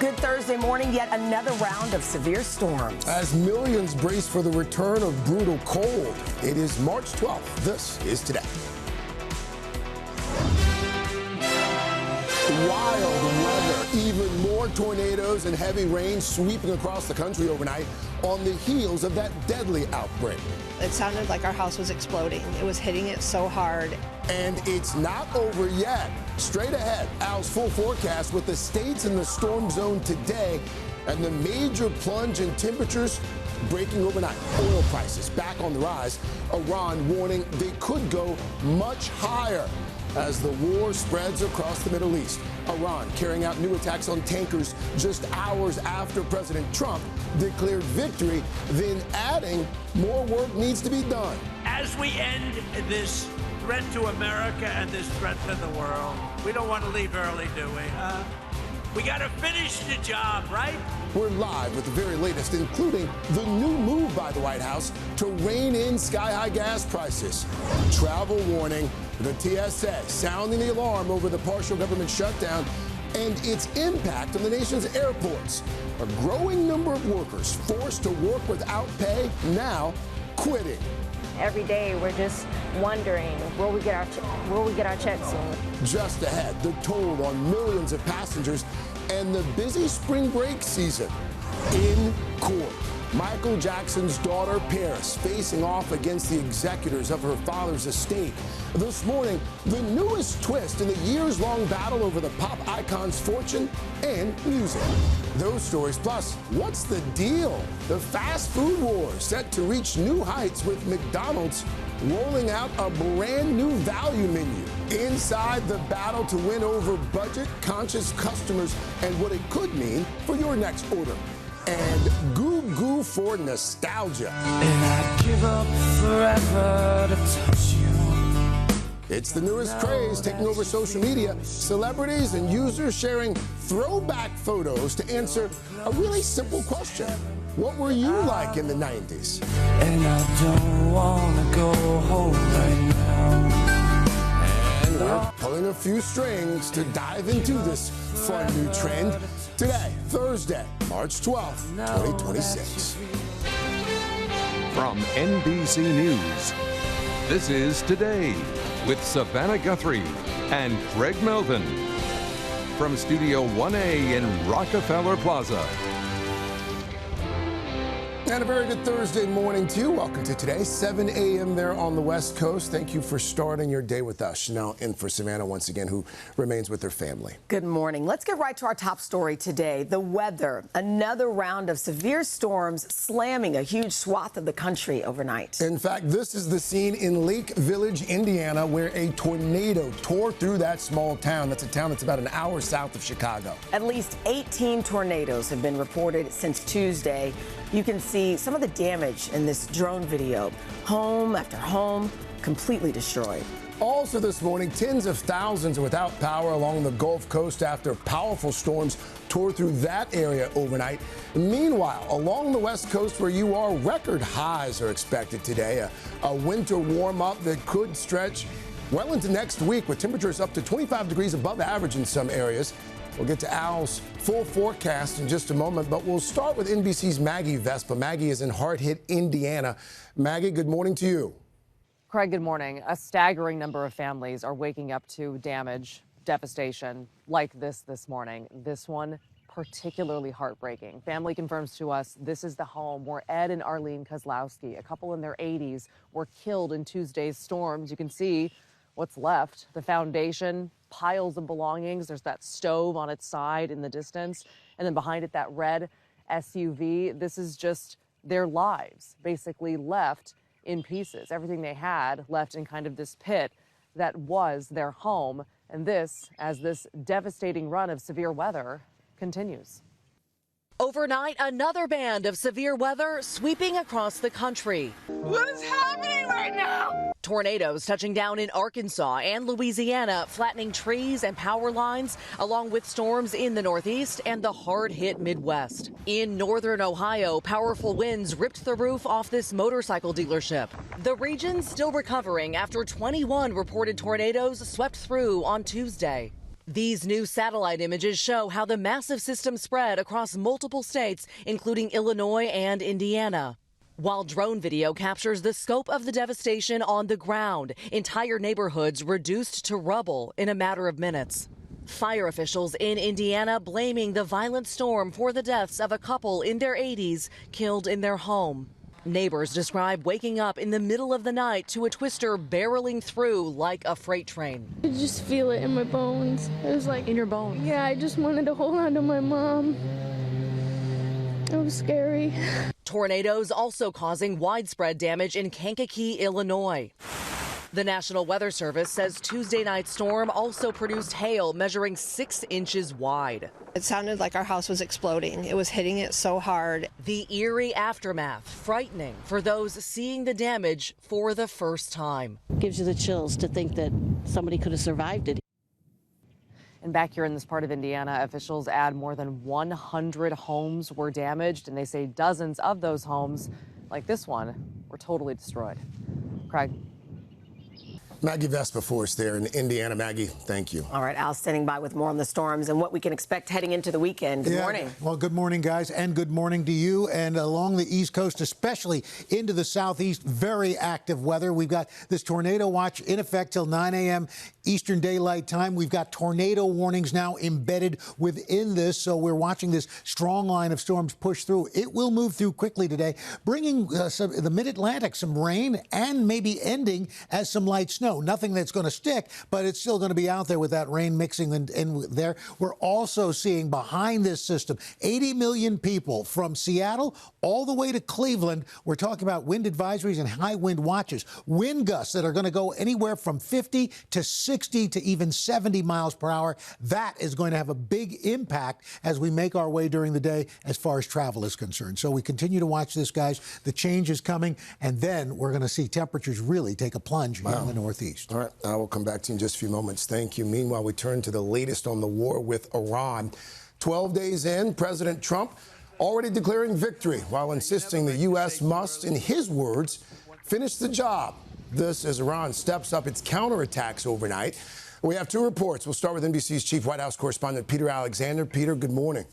Good Thursday morning, yet another round of severe storms. As millions brace for the return of brutal cold, it is March 12th. This is Today. Wild weather, even more tornadoes and heavy rain sweeping across the country overnight on the heels of that deadly outbreak. It sounded like our house was exploding. It was hitting it so hard. And it's not over yet. Straight ahead, Al's full forecast with the states in the storm zone today and the major plunge in temperatures breaking overnight. Oil prices back on the rise. Iran warning they could go much higher as the war spreads across the Middle East. Iran carrying out new attacks on tankers just hours after President Trump declared victory, then adding more work needs to be done. As we end this threat to America and this threat to the world, we don't want to leave early, do we? We got to finish the job, right? We're live with the very latest, including the new move by the White House to rein in sky-high gas prices. Travel warning, the TSA sounding the alarm over the partial government shutdown and its impact on the nation's airports. A growing number of workers forced to work without pay, now quitting. Every day we're just wondering, will we get our checks soon? Just ahead, the toll on millions of passengers and the busy spring break season. In court, Michael Jackson's daughter Paris facing off against the executors of her father's estate. This morning, the newest twist in the years-long battle over the pop icon's fortune and music. Those stories, plus what's the deal? The fast food war set to reach new heights with McDonald's rolling out a brand new value menu. Inside the battle to win over budget-conscious customers and what it could mean for your next order. And Goo Goo for nostalgia. And I'd give up forever to touch you. It's the newest craze taking over social media. Celebrities and users sharing throwback photos to answer a really simple question. What were you like in the 90s? And I don't want to go home right now. And we're pulling a few strings to dive into this fun new trend. Today, Thursday, March 12th, 2026. From NBC News, this is Today with Savannah Guthrie and Craig Melvin. From Studio 1A in Rockefeller Plaza. And a very good Thursday morning to you. Welcome to Today, 7 a.m. there on the West Coast. Thank you for starting your day with us. Now in for Savannah once again, who remains with her family. Good morning. Let's get right to our top story today. The weather. Another round of severe storms slamming a huge swath of the country overnight. In fact, this is the scene in Lake Village, Indiana, where a tornado tore through that small town. That's a town that's about an hour south of Chicago. At least 18 tornadoes have been reported since Tuesday. You can see some of the damage in this drone video. Home after home completely destroyed. Also this morning, tens of thousands are without power along the Gulf Coast after powerful storms tore through that area overnight. Meanwhile, along the West Coast where you are, record highs are expected today. A winter warm-up that could stretch well into next week with temperatures up to 25 degrees above average in some areas. We'll get to Al's full forecast in just a moment, but we'll start with NBC's Maggie Vespa. Maggie is in hard-hit Indiana. Maggie, good morning to you. Craig, good morning. A staggering number of families are waking up to damage, devastation like this morning. This one particularly heartbreaking. Family confirms to us this is the home where Ed and Arlene Kozlowski, a couple in their 80s, were killed in Tuesday's storms. You can see what's left, the foundation, piles of belongings. There's that stove on its side in the distance. And then behind it, that red SUV. This is just their lives basically left in pieces. Everything they had left in kind of this pit that was their home. And this, as this devastating run of severe weather continues. Overnight, another band of severe weather sweeping across the country. What is happening right now? Tornadoes touching down in Arkansas and Louisiana, flattening trees and power lines, along with storms in the Northeast and the hard-hit Midwest. In northern Ohio, powerful winds ripped the roof off this motorcycle dealership. The region's still recovering after 21 reported tornadoes swept through on Tuesday. These new satellite images show how the massive system spread across multiple states, including Illinois and Indiana. While drone video captures the scope of the devastation on the ground, entire neighborhoods reduced to rubble in a matter of minutes. Fire officials in Indiana blaming the violent storm for the deaths of a couple in their 80s killed in their home. Neighbors describe waking up in the middle of the night to a twister barreling through like a freight train. I could just feel it in my bones. It was like... In your bones? Yeah, I just wanted to hold on to my mom. It was scary. Tornadoes also causing widespread damage in Kankakee, Illinois. The National Weather Service says Tuesday night's storm also produced hail measuring 6 inches wide. It sounded like our house was exploding. It was hitting it so hard. The eerie aftermath, frightening for those seeing the damage for the first time. Gives you the chills to think that somebody could have survived it. And back here in this part of Indiana, officials add more than 100 homes were damaged, and they say dozens of those homes, like this one, were totally destroyed. Craig. Maggie Vespa for us there in Indiana. Maggie, thank you. All right, Al standing by with more on the storms and what we can expect heading into the weekend. Good morning. Well, good morning, guys, and good morning to you. And along the East Coast, especially into the Southeast, very active weather. We've got this tornado watch in effect till 9 a.m. Eastern Daylight Time. We've got tornado warnings now embedded within this, so we're watching this strong line of storms push through. It will move through quickly today, bringing the Mid-Atlantic some rain and maybe ending as some light snow. Nothing that's going to stick, but it's still going to be out there with that rain mixing in there. We're also seeing behind this system 80 million people from Seattle all the way to Cleveland. We're talking about wind advisories and high wind watches. Wind gusts that are going to go anywhere from 50 to 60 to even 70 miles per hour. That is going to have a big impact as we make our way during the day as far as travel is concerned. So we continue to watch this, guys. The change is coming, and then we're going to see temperatures really take a plunge here in the Northeast. All right, I will come back to you in just a few moments. Thank you. Meanwhile, we turn to the latest on the war with Iran. 12 days in, President Trump already declaring victory while insisting the U.S. must, in his words, finish the job. This as Iran steps up its counterattacks overnight. We have two reports. We'll start with NBC's chief White House correspondent, Peter Alexander. Peter, good morning.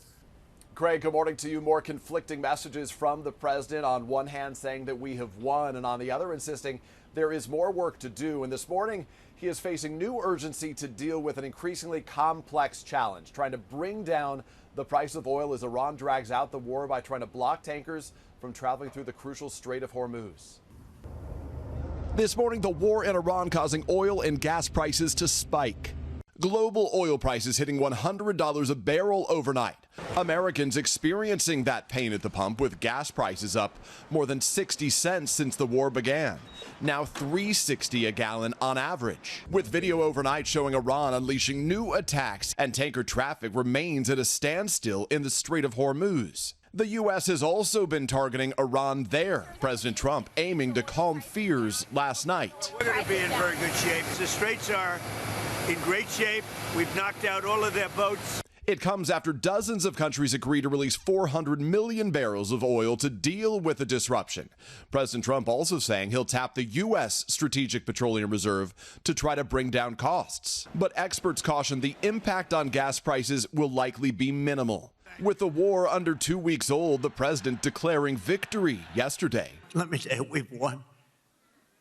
Craig, good morning to you. More conflicting messages from the president, on one hand saying that we have won, and on the other insisting there is more work to do. And this morning, he is facing new urgency to deal with an increasingly complex challenge, trying to bring down the price of oil as Iran drags out the war by trying to block tankers from traveling through the crucial Strait of Hormuz. This morning, the war in Iran causing oil and gas prices to spike. Global oil prices hitting $100 a barrel overnight. Americans experiencing that pain at the pump with gas prices up more than 60 cents since the war began. Now $3.60 a gallon on average. With video overnight showing Iran unleashing new attacks, and tanker traffic remains at a standstill in the Strait of Hormuz. The U.S. has also been targeting Iran there. President Trump aiming to calm fears last night. We're going to be in very good shape. The straits are in great shape. We've knocked out all of their boats. It comes after dozens of countries agree to release 400 million barrels of oil to deal with the disruption. President Trump also saying he'll tap the U.S. Strategic Petroleum Reserve to try to bring down costs. But experts caution the impact on gas prices will likely be minimal. With the war under 2 weeks old, the president declaring victory yesterday. Let me tell you, we've won.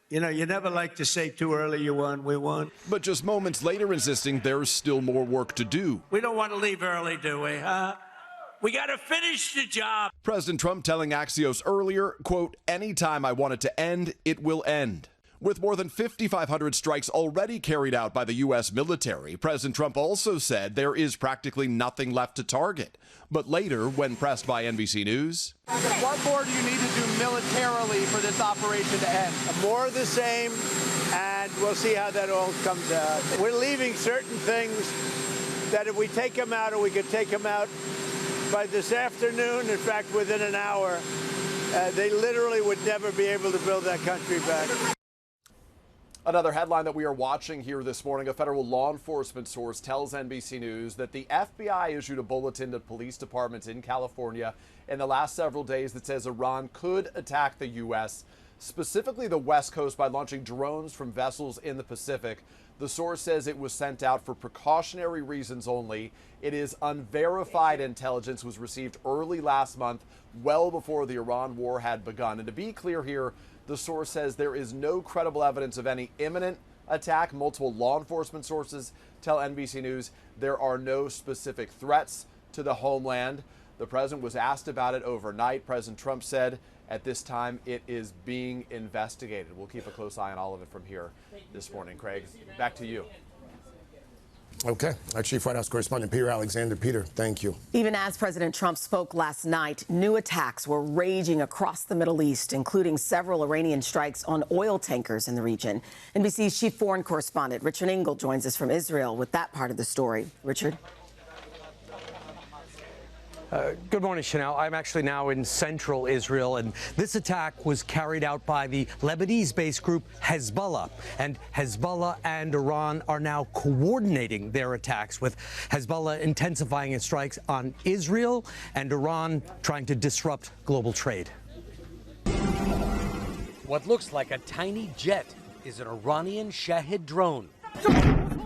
You know, you never like to say too early you won, we won. But just moments later insisting there's still more work to do. We don't want to leave early, do we? We got to finish the job. President Trump telling Axios earlier, quote, anytime I want it to end, it will end. With more than 5,500 strikes already carried out by the U.S. military, President Trump also said there is practically nothing left to target. But later, when pressed by NBC News, what more do you need to do militarily for this operation to end? More of the same, and we'll see how that all comes out. We're leaving certain things that if we take them out, or we could take them out by this afternoon, in fact, within an hour, they literally would never be able to build that country back. Another headline that we are watching here this morning, a federal law enforcement source tells NBC News that the FBI issued a bulletin to police departments in California in the last several days that says Iran could attack the U.S., specifically the West Coast, by launching drones from vessels in the Pacific. The source says it was sent out for precautionary reasons only. It is unverified intelligence, was received early last month, well before the Iran war had begun. And to be clear here, the source says there is no credible evidence of any imminent attack. Multiple law enforcement sources tell NBC News there are no specific threats to the homeland. The president was asked about it overnight. President Trump said at this time it is being investigated. We'll keep a close eye on all of it from here this morning. Craig, back to you. Okay. Our Chief White House correspondent, Peter Alexander. Peter, thank you. Even as President Trump spoke last night, new attacks were raging across the Middle East, including several Iranian strikes on oil tankers in the region. NBC's chief foreign correspondent, Richard Engel, joins us from Israel with that part of the story. Richard? Good morning, Chanel. I'm actually now in central Israel, and this attack was carried out by the Lebanese-based group Hezbollah. And Hezbollah and Iran are now coordinating their attacks, with Hezbollah intensifying its strikes on Israel and Iran trying to disrupt global trade. What looks like a tiny jet is an Iranian Shahed drone,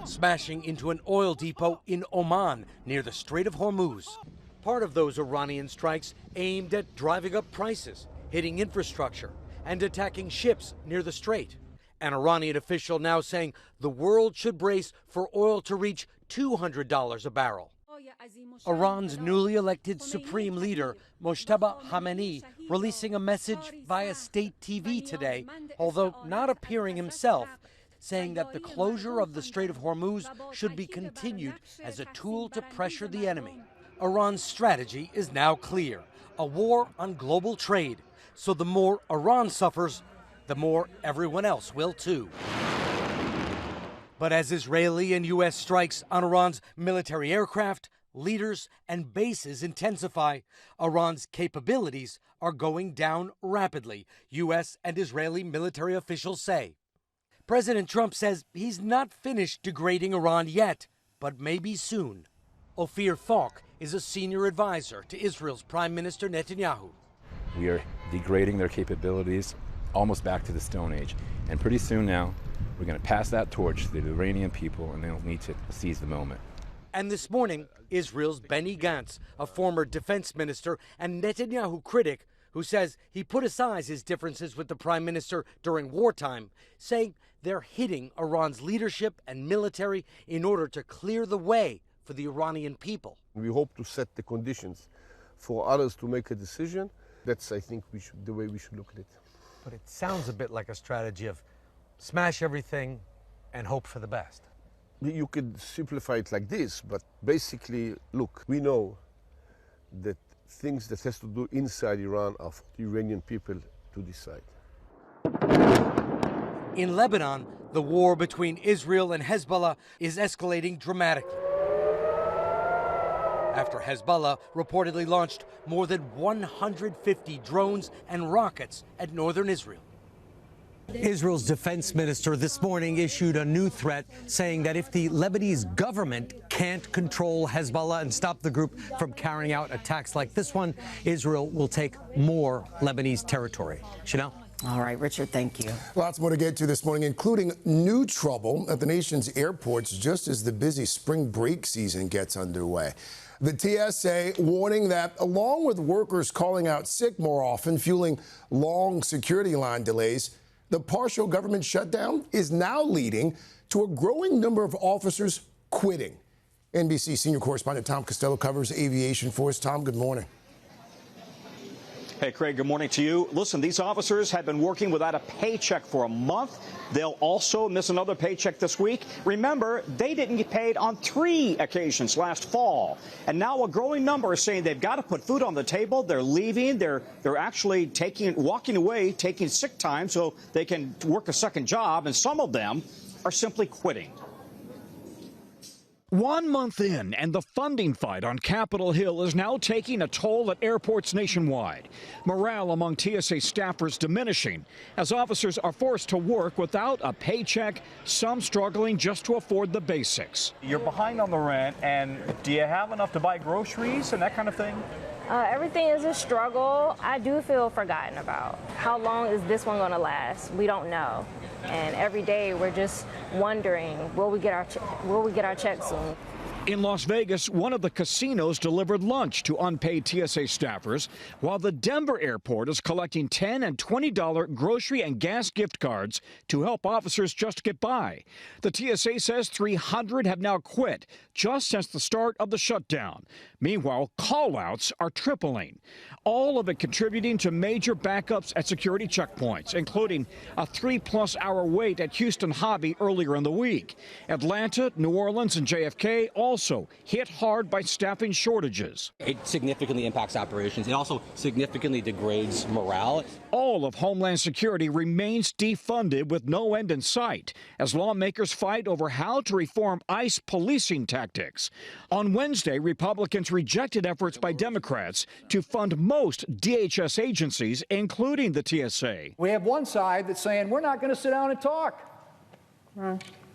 smashing into an oil depot in Oman near the Strait of Hormuz. Part of those Iranian strikes aimed at driving up prices, hitting infrastructure, and attacking ships near the strait. An Iranian official now saying the world should brace for oil to reach $200 a barrel. Iran's newly elected supreme leader, Mojtaba Khamenei, releasing a message via state TV today, although not appearing himself, saying that the closure of the Strait of Hormuz should be continued as a tool to pressure the enemy. Iran's strategy is now clear: a war on global trade. So the more Iran suffers, the more everyone else will too. But as Israeli and U.S. strikes on Iran's military aircraft, leaders, and bases intensify, Iran's capabilities are going down rapidly, U.S. and Israeli military officials say. President Trump says he's not finished degrading Iran yet, but maybe soon. Ophir Falk is a senior advisor to Israel's Prime Minister Netanyahu. We are degrading their capabilities almost back to the Stone Age. And pretty soon now, we're going to pass that torch to the Iranian people, and they'll need to seize the moment. And this morning, Israel's Benny Gantz, a former defense minister and Netanyahu critic who says he put aside his differences with the prime minister during wartime, saying they're hitting Iran's leadership and military in order to clear the way for the Iranian people. We hope to set the conditions for others to make a decision. That's, I think, the way we should look at it. But it sounds a bit like a strategy of smash everything and hope for the best. You could simplify it like this, but basically, look, we know that things that has to do inside Iran are for the Iranian people to decide. In Lebanon, the war between Israel and Hezbollah is escalating dramatically, after Hezbollah reportedly launched more than 150 drones and rockets at northern Israel. Israel's defense minister this morning issued a new threat, saying that if the Lebanese government can't control Hezbollah and stop the group from carrying out attacks like this one, Israel will take more Lebanese territory. Chanel? All right, Richard, thank you. Lots more to get to this morning, including new trouble at the nation's airports just as the busy spring break season gets underway. The TSA warning that, along with workers calling out sick more often, fueling long security line delays, the partial government shutdown is now leading to a growing number of officers quitting. NBC senior correspondent Tom Costello covers aviation for us. Tom, good morning. Hey, Craig, good morning to you. Listen, these officers have been working without a paycheck for a month. They'll also miss another paycheck this week. Remember, they didn't get paid on 3 occasions last fall. And now a growing number is saying they've got to put food on the table. They're leaving. They're actually walking away, taking sick time so they can work a second job. And some of them are simply quitting. 1 month in, and the funding fight on Capitol Hill is now taking a toll at airports nationwide. Morale among TSA staffers diminishing as officers are forced to work without a paycheck, some struggling just to afford the basics. You're behind on the rent, and do you have enough to buy groceries and that kind of thing? Everything is a struggle. I do feel forgotten about. How long is this one going to last? We don't know. And every day we're just wondering, will we get our check soon? In Las Vegas, one of the casinos delivered lunch to unpaid TSA staffers, while the Denver airport is collecting $10 and $20 grocery and gas gift cards to help officers just get by. The TSA says 300 have now quit just since the start of the shutdown. Meanwhile, call-outs are tripling, all of it contributing to major backups at security checkpoints, including a 3+ hour wait at Houston Hobby earlier in the week. Atlanta, New Orleans, and JFK also hit hard by staffing shortages. It significantly impacts operations. It also significantly degrades morale. All of Homeland Security remains defunded with no end in sight as lawmakers fight over how to reform ICE policing tactics. On Wednesday, Republicans rejected efforts by Democrats to fund most DHS agencies, including the TSA. We have one side that's saying we're not going to sit down and talk.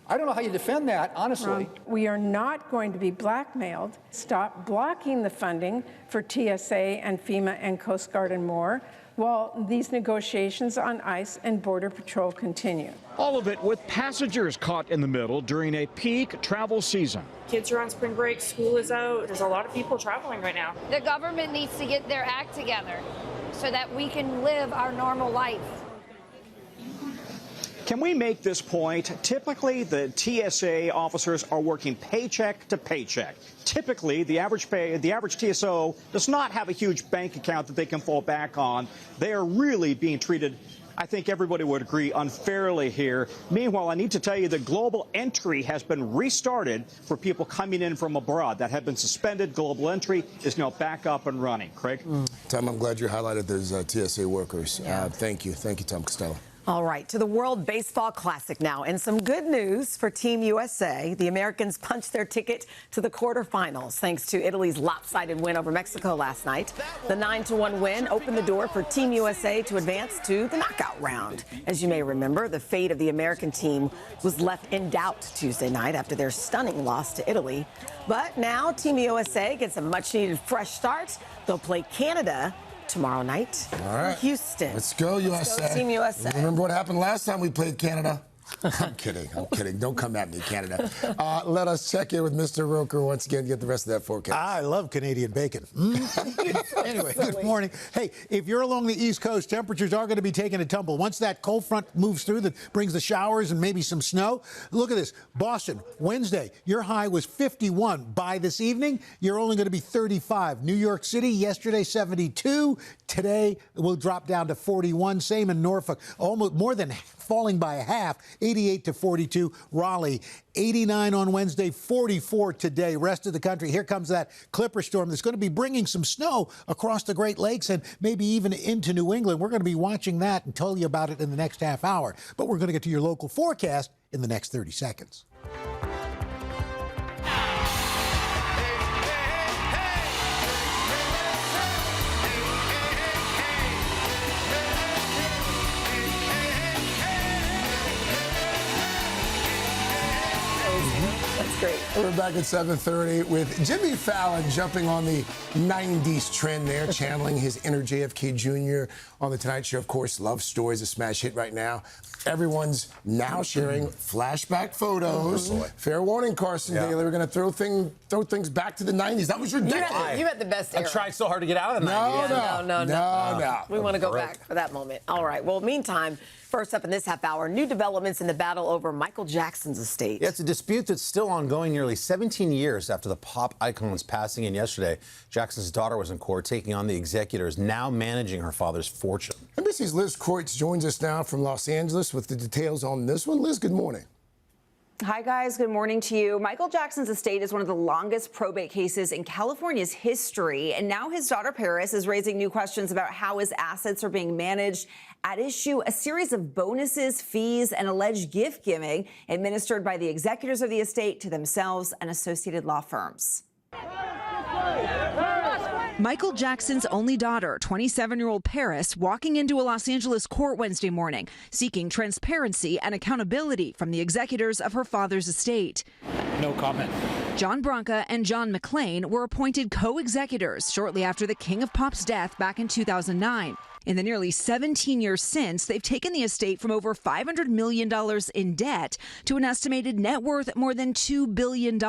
I don't know how you defend that, honestly. We are not going to be blackmailed. Stop blocking the funding for TSA and FEMA and Coast Guard and more while these negotiations on ICE and Border Patrol continue. All of it with passengers caught in the middle during a peak travel season. Kids are on spring break, school is out. There's a lot of people traveling right now. The government needs to get their act together so that we can live our normal life. Can we make this point? Typically, the TSA officers are working paycheck to paycheck. Typically, the average TSO does not have a huge bank account that they can fall back on. They are really being treated, I think everybody would agree, unfairly here. Meanwhile, I need to tell you that global entry has been restarted for people coming in from abroad. That had been suspended. Global entry is now back up and running. Craig? Tom, I'm glad you highlighted those TSA workers. Yeah. Thank you, Tom Costello. All right, to the World Baseball Classic now. And some good news for Team USA. The Americans punched their ticket to the quarterfinals thanks to Italy's lopsided win over Mexico last night. The 9-1 win opened the door for Team USA to advance to the knockout round. As you may remember, the fate of the American team was left in doubt Tuesday night after their stunning loss to Italy. But now Team USA gets a much-needed fresh start. They'll play Canada tomorrow night. All right. Houston. Let's go, USA. Let's go, Team USA. Remember what happened last time we played Canada? I'm kidding. Don't come at me, Canada. Let us check in with Mr. Roker once again to get the rest of that forecast. I love Canadian bacon. Anyway, good morning. Hey, if you're along the East Coast, temperatures are going to be taking a tumble. Once that cold front moves through that brings the showers and maybe some snow. Look at this. Boston, Wednesday, your high was 51. By this evening, you're only going to be 35. New York City, yesterday, 72. Today, will drop down to 41. Same in Norfolk. Almost more than falling by a half, 88 to 42. Raleigh, 89 on Wednesday, 44 today. Rest of the country, here comes that Clipper storm that's going to be bringing some snow across the Great Lakes and maybe even into New England. We're going to be watching that and tell you about it in the next half hour. But we're going to get to your local forecast in the next 30 seconds. Great. We're back at 7:30 with Jimmy Fallon jumping on the 90s trend there, channeling his inner JFK Jr. on The Tonight Show. Of course, Love Story is a smash hit right now. Everyone's now sharing flashback photos. Fair warning, Carson Daly. We're going to throw things back to the 90s. That was your decade. You had the best era. I tried so hard to get out of the 90s. No. We want to go back for that moment. All right. Well, meantime, first up in this half hour, new developments in the battle over Michael Jackson's estate. Yeah, it's a dispute that's still ongoing nearly 17 years after the pop icon's passing. And yesterday, Jackson's daughter was in court taking on the executors, now managing her father's fortune. NBC's Liz Kreutz joins us now from Los Angeles with the details on this one. Liz, good morning. Hi, guys. Good morning to you. Michael Jackson's estate is one of the longest probate cases in California's history. And now his daughter, Paris, is raising new questions about how his assets are being managed. At issue, a series of bonuses, fees, and alleged gift giving administered by the executors of the estate to themselves and associated law firms. Michael Jackson's only daughter, 27-year-old Paris, walking into a Los Angeles court Wednesday morning, seeking transparency and accountability from the executors of her father's estate. No comment. John Branca and John McClain were appointed co-executors shortly after the King of Pop's death back in 2009. In the nearly 17 years since, they've taken the estate from over $500 million in debt to an estimated net worth more than $2 billion.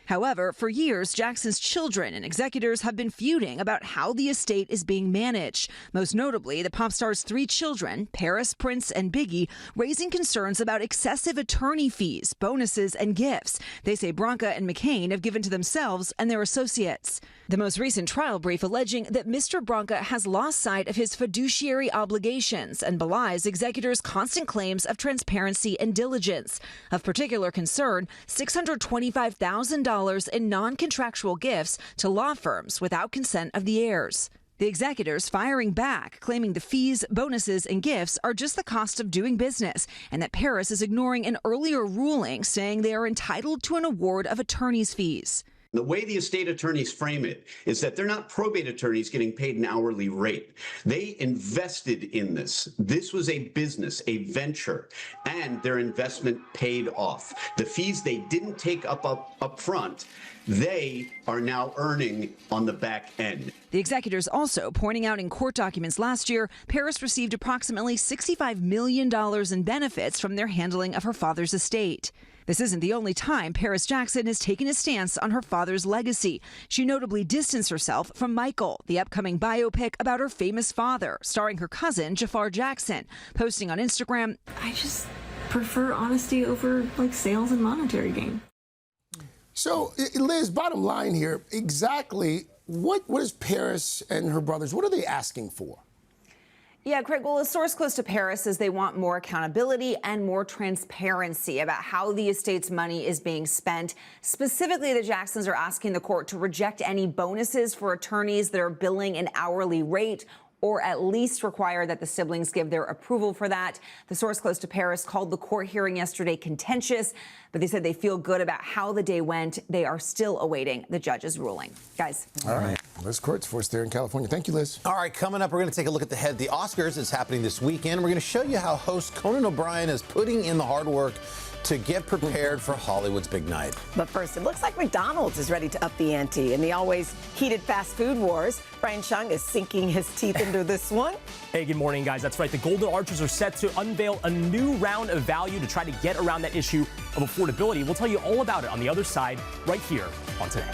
However, for years, Jackson's children and executors have been feuding about how the estate is being managed. Most notably, the pop star's 3 children, Paris, Prince, and Biggie, raising concerns about excessive attorney fees, bonuses, and gifts they say Branca and McCain have given to themselves and their associates. The most recent trial brief alleging that Mr. Branca has lost sight of his fiduciary obligations and belies executors' constant claims of transparency and diligence. Of particular concern, $625,000 in non-contractual gifts to law firms without consent of the heirs. The executors firing back, claiming the fees, bonuses, and gifts are just the cost of doing business, and that Paris is ignoring an earlier ruling saying they are entitled to an award of attorney's fees. The way the estate attorneys frame it is that they're not probate attorneys getting paid an hourly rate. They invested in this. This was a business, a venture, and their investment paid off. The fees they didn't take up front, they are now earning on the back end. The executors also pointing out in court documents last year, Paris received approximately $65 million in benefits from their handling of her father's estate. This isn't the only time Paris Jackson has taken a stance on her father's legacy. She notably distanced herself from Michael, the upcoming biopic about her famous father, starring her cousin, Jafar Jackson, posting on Instagram, "I just prefer honesty over sales and monetary gain." So, Liz, bottom line here, exactly what is Paris and her brothers, what are they asking for? Yeah, Craig, well, a source close to Paris says they want more accountability and more transparency about how the estate's money is being spent. Specifically, the Jacksons are asking the court to reject any bonuses for attorneys that are billing an hourly rate, or at least require that the siblings give their approval for that. The source close to Paris called the court hearing yesterday contentious, but they said they feel good about how the day went. They are still awaiting the judge's ruling. Guys. All right. Liz Kurtz for us there in California. Thank you, Liz. All right, coming up, we're going to take a look at the Oscars. It's happening this weekend. We're going to show you how host Conan O'Brien is putting in the hard work to get prepared for Hollywood's big night. But first, it looks like McDonald's is ready to up the ante in the always heated fast food wars. Brian Chung is sinking his teeth into this one. Hey, good morning, guys. That's right. The Golden Arches are set to unveil a new round of value to try to get around that issue of affordability. We'll tell you all about it on the other side right here on Today.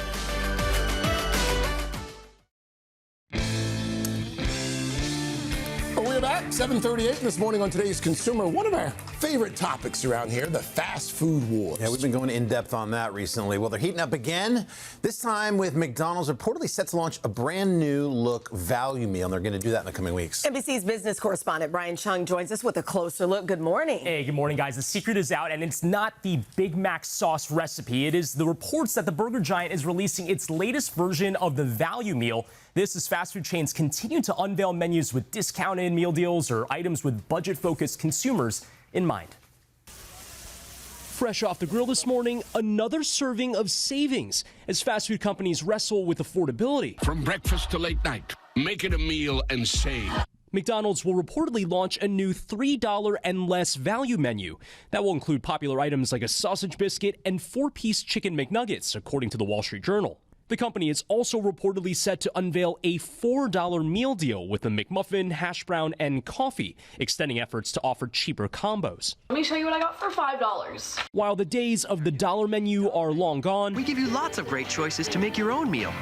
We're back, 7:38 this morning on Today's Consumer. One of our favorite topics around here, the fast food wars. Yeah, we've been going in depth on that recently. Well, they're heating up again, this time with McDonald's reportedly set to launch a brand new look value meal, and they're going to do that in the coming weeks. NBC's business correspondent Brian Chung joins us with a closer look. Good morning. Hey, good morning, guys. The secret is out, and it's not the Big Mac sauce recipe. It is the reports that the burger giant is releasing its latest version of the value meal. This as fast food chains continue to unveil menus with discounted meal deals or items with budget-focused consumers in mind. Fresh off the grill this morning, another serving of savings as fast food companies wrestle with affordability. From breakfast to late night, make it a meal and save. McDonald's will reportedly launch a new $3 and less value menu. That will include popular items like a sausage biscuit and 4-piece chicken McNuggets, according to the Wall Street Journal. The company is also reportedly set to unveil a $4 meal deal with a McMuffin, hash brown, and coffee, extending efforts to offer cheaper combos. Let me show you what I got for $5. While the days of the dollar menu are long gone, we give you lots of great choices to make your own meal.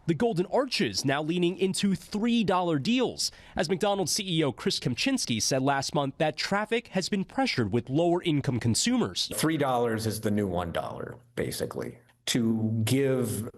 The Golden Arches now leaning into $3 deals, as McDonald's CEO Chris Kempczinski said last month that traffic has been pressured with lower-income consumers. $3 is the new $1, basically, to give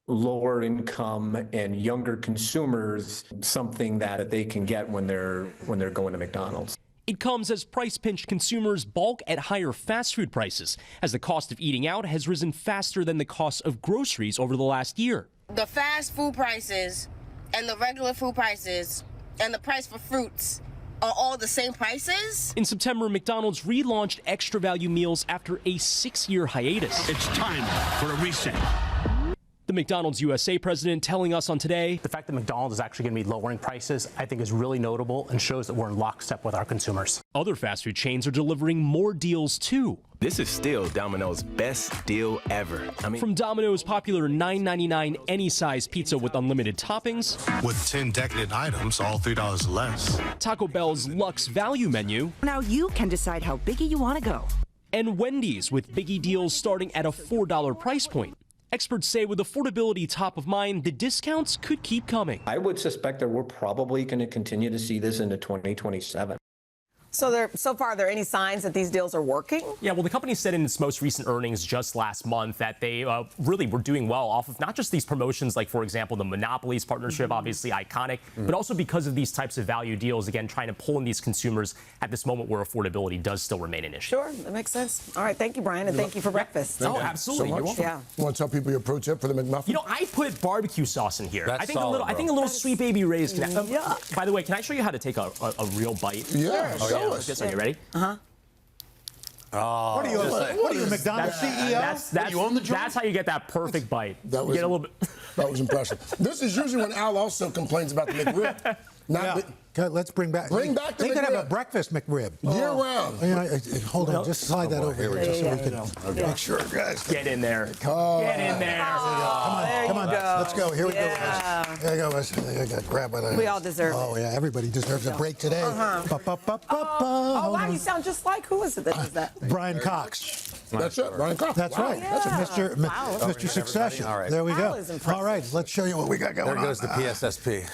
lower income and younger consumers something that they can get when they're going to McDonald's. It comes as price-pinched consumers balk at higher fast food prices, as the cost of eating out has risen faster than the cost of groceries over the last year. The fast food prices and the regular food prices and the price for fruits are all the same prices? In September, McDonald's relaunched extra value meals after a 6-year hiatus. It's time for a reset. The McDonald's USA president telling us on Today, the fact that McDonald's is actually going to be lowering prices, I think is really notable and shows that we're in lockstep with our consumers. Other fast food chains are delivering more deals too. This is still Domino's best deal ever. From Domino's popular $9.99 any size pizza with unlimited toppings, with 10 decadent items, all $3 less. Taco Bell's Luxe Value menu. Now you can decide how biggie you want to go. And Wendy's with biggie deals starting at a $4 price point. Experts say with affordability top of mind, the discounts could keep coming. I would suspect that we're probably going to continue to see this into 2027. So far, are there any signs that these deals are working? Yeah, well, the company said in its most recent earnings just last month that they really were doing well off of not just these promotions, like, for example, the Monopolies partnership, obviously iconic, but also because of these types of value deals, again, trying to pull in these consumers at this moment where affordability does still remain an issue. Sure, that makes sense. All right, thank you, Brian, and thank you for breakfast. Oh, absolutely. So You're welcome. Yeah. You want to tell people your pro tip for the McMuffin? You know, I put barbecue sauce in here. That's I think solid, I think a little Sweet Baby Ray's can. Yeah. By the way, can I show you how to take a real bite? Yeah, show us. Yes, are you ready? Uh-huh. Oh, What are you, a McDonald's CEO? You own the joint? That's how you get that perfect bite. That was get a little bit. That was impressive. This is usually when Al also complains about the McRib. Let's bring back the They could have a McRib. breakfast McRib. Year round. Hold on, just slide that over here just so we can make sure, guys. Get in there. Oh. Get in there. Come on, let's go. Here we go. There you go, guys. I got grabbed by the. We all deserve it. Oh yeah, everybody deserves a break today. Oh, wow, you sound just like, who is it that does that? Brian Cox. That's it, Brian Cox. That's right. That's Mr. Succession. All right. There we Al go. is impressive. All right, let's show you what we got going on. There goes the PSSP.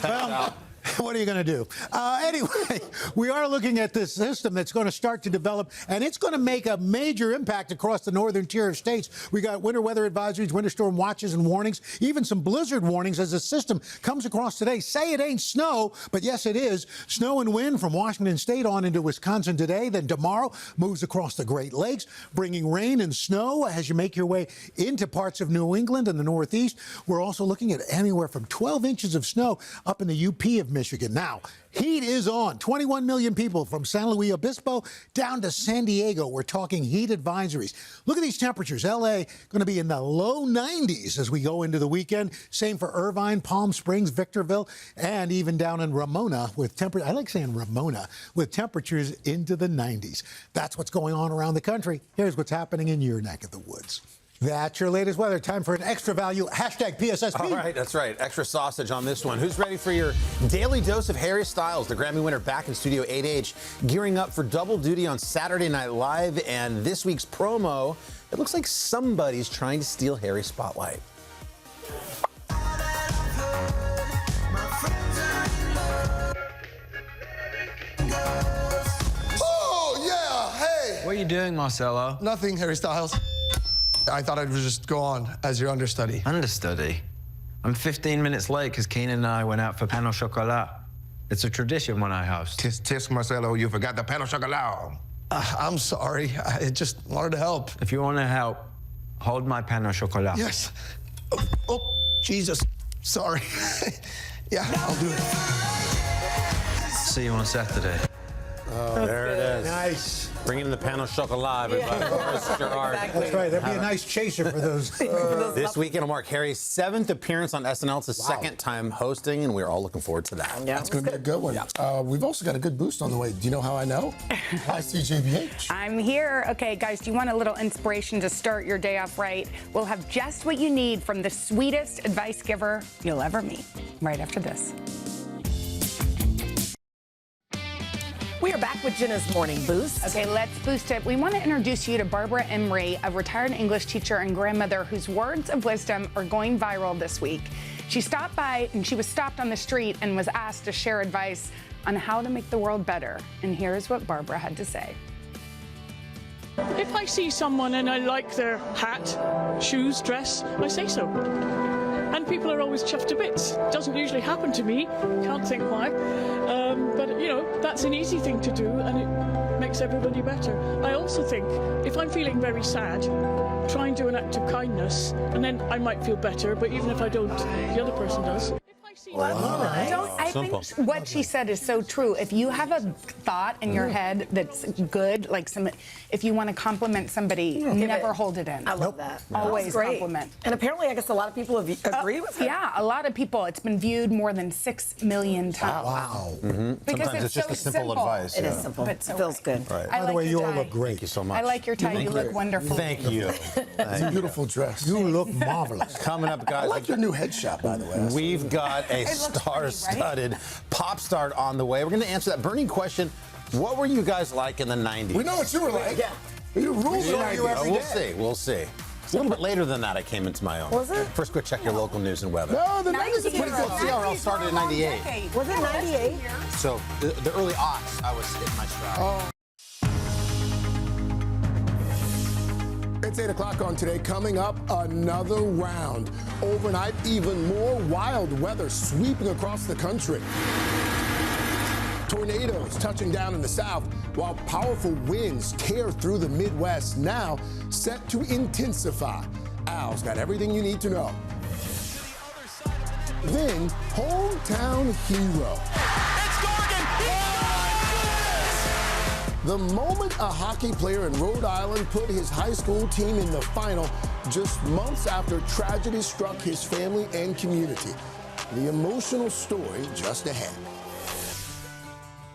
Well, what are you going to do? Anyway, we are looking at this system that's going to start to develop, and it's going to make a major impact across the northern tier of states. We got winter weather advisories, winter storm watches and warnings, even some blizzard warnings as the system comes across today. Say it ain't snow, but yes, it is. Snow and wind from Washington State on into Wisconsin today. Then tomorrow moves across the Great Lakes, bringing rain and snow as you make your way into parts of New England and the Northeast. We're also looking at anywhere from 12 inches of snow up in the UP of Michigan. Now, heat is on. 21 million people from San Luis Obispo down to San Diego. We're talking heat advisories. Look at these temperatures. L.A. going to be in the low 90s as we go into the weekend. Same for Irvine, Palm Springs, Victorville, and even down in Ramona with temperatures. I like saying Ramona with temperatures into the 90s. That's what's going on around the country. Here's what's happening in your neck of the woods. That's your latest weather. Time for an extra value hashtag PSSP. All right, that's right. Extra sausage on this one. Who's ready for your daily dose of Harry Styles, the Grammy winner back in Studio 8H, gearing up for double duty on Saturday Night Live and this week's promo? It looks like somebody's trying to steal Harry's spotlight. Oh, yeah, hey! What are you doing, Marcelo? Nothing, Harry Styles. I thought I'd just go on as your understudy. Understudy? I'm 15 minutes late because Keenan and I went out for pain au chocolat. It's a tradition when I host. Tisk, Marcelo, you forgot the pain au chocolat. I'm sorry. I just wanted to help. If you want to help, hold my pain au chocolat. Yes. Oh, Jesus. Sorry. Yeah, I'll do it. See you on Saturday. Oh, there it is. Nice. Bringing in the pain au chocolat, everybody. Exactly. That's right. That'd be a nice chaser for those. This weekend will mark Harry's 7th appearance on SNL. It's his second time hosting, and we're all looking forward to that. Yeah, it's going to be a good one. Yeah. We've also got a good boost on the way. Do you know how I know? Hi, CJBH. I'm here. Okay, guys, do you want a little inspiration to start your day off right? We'll have just what you need from the sweetest advice giver you'll ever meet right after this. We are back with Jenna's Morning Boost. Okay, let's boost it. We want to introduce you to Barbara Emery, a retired English teacher and grandmother whose words of wisdom are going viral this week. She stopped by and she was stopped on the street and was asked to share advice on how to make the world better. And here's what Barbara had to say. If I see someone and I like their hat, shoes, dress, I say so. And people are always chuffed to bits. Doesn't usually happen to me, can't think why. But, you know, that's an easy thing to do and it makes everybody better. I also think if I'm feeling very sad, try and do an act of kindness and then I might feel better, but even if I don't, the other person does. I think what she said is so true. If you have a thought in your head that's good, like if you want to compliment somebody, never hold it in. I love that. Always compliment. And apparently, I guess a lot of people have agreed with her. Yeah, a lot of people. It's been viewed more than 6 million times. Wow. Because Sometimes it's just so a simple advice. It is simple. But so it feels good. Right. I By the like way, your you all tie. look great. Thank you so much. I like your tie. You look wonderful. Thank you. It's a beautiful dress. You look marvelous. Coming up, guys. I like your new headshot, by the way. We've got a star-studded pop star on the way. We're going to answer that burning question. What were you guys like in the 90s? We know what you were like. Yeah. You ruled it on you every day. We'll see. A little bit later than that, I came into my own. Was it? First, go check your local news and weather. No, the 90s is pretty good. CRL started in 98. Was it 98? So the early aughts, I was hitting my stride. It's 8 o'clock on Today. Coming up, another round. Overnight, even more wild weather sweeping across the country. Tornadoes touching down in the south, while powerful winds tear through the Midwest, now set to intensify. Al's got everything you need to know. Then, hometown hero. The moment a hockey player in Rhode Island put his high school team in the final, just months after tragedy struck his family and community. The emotional story just ahead.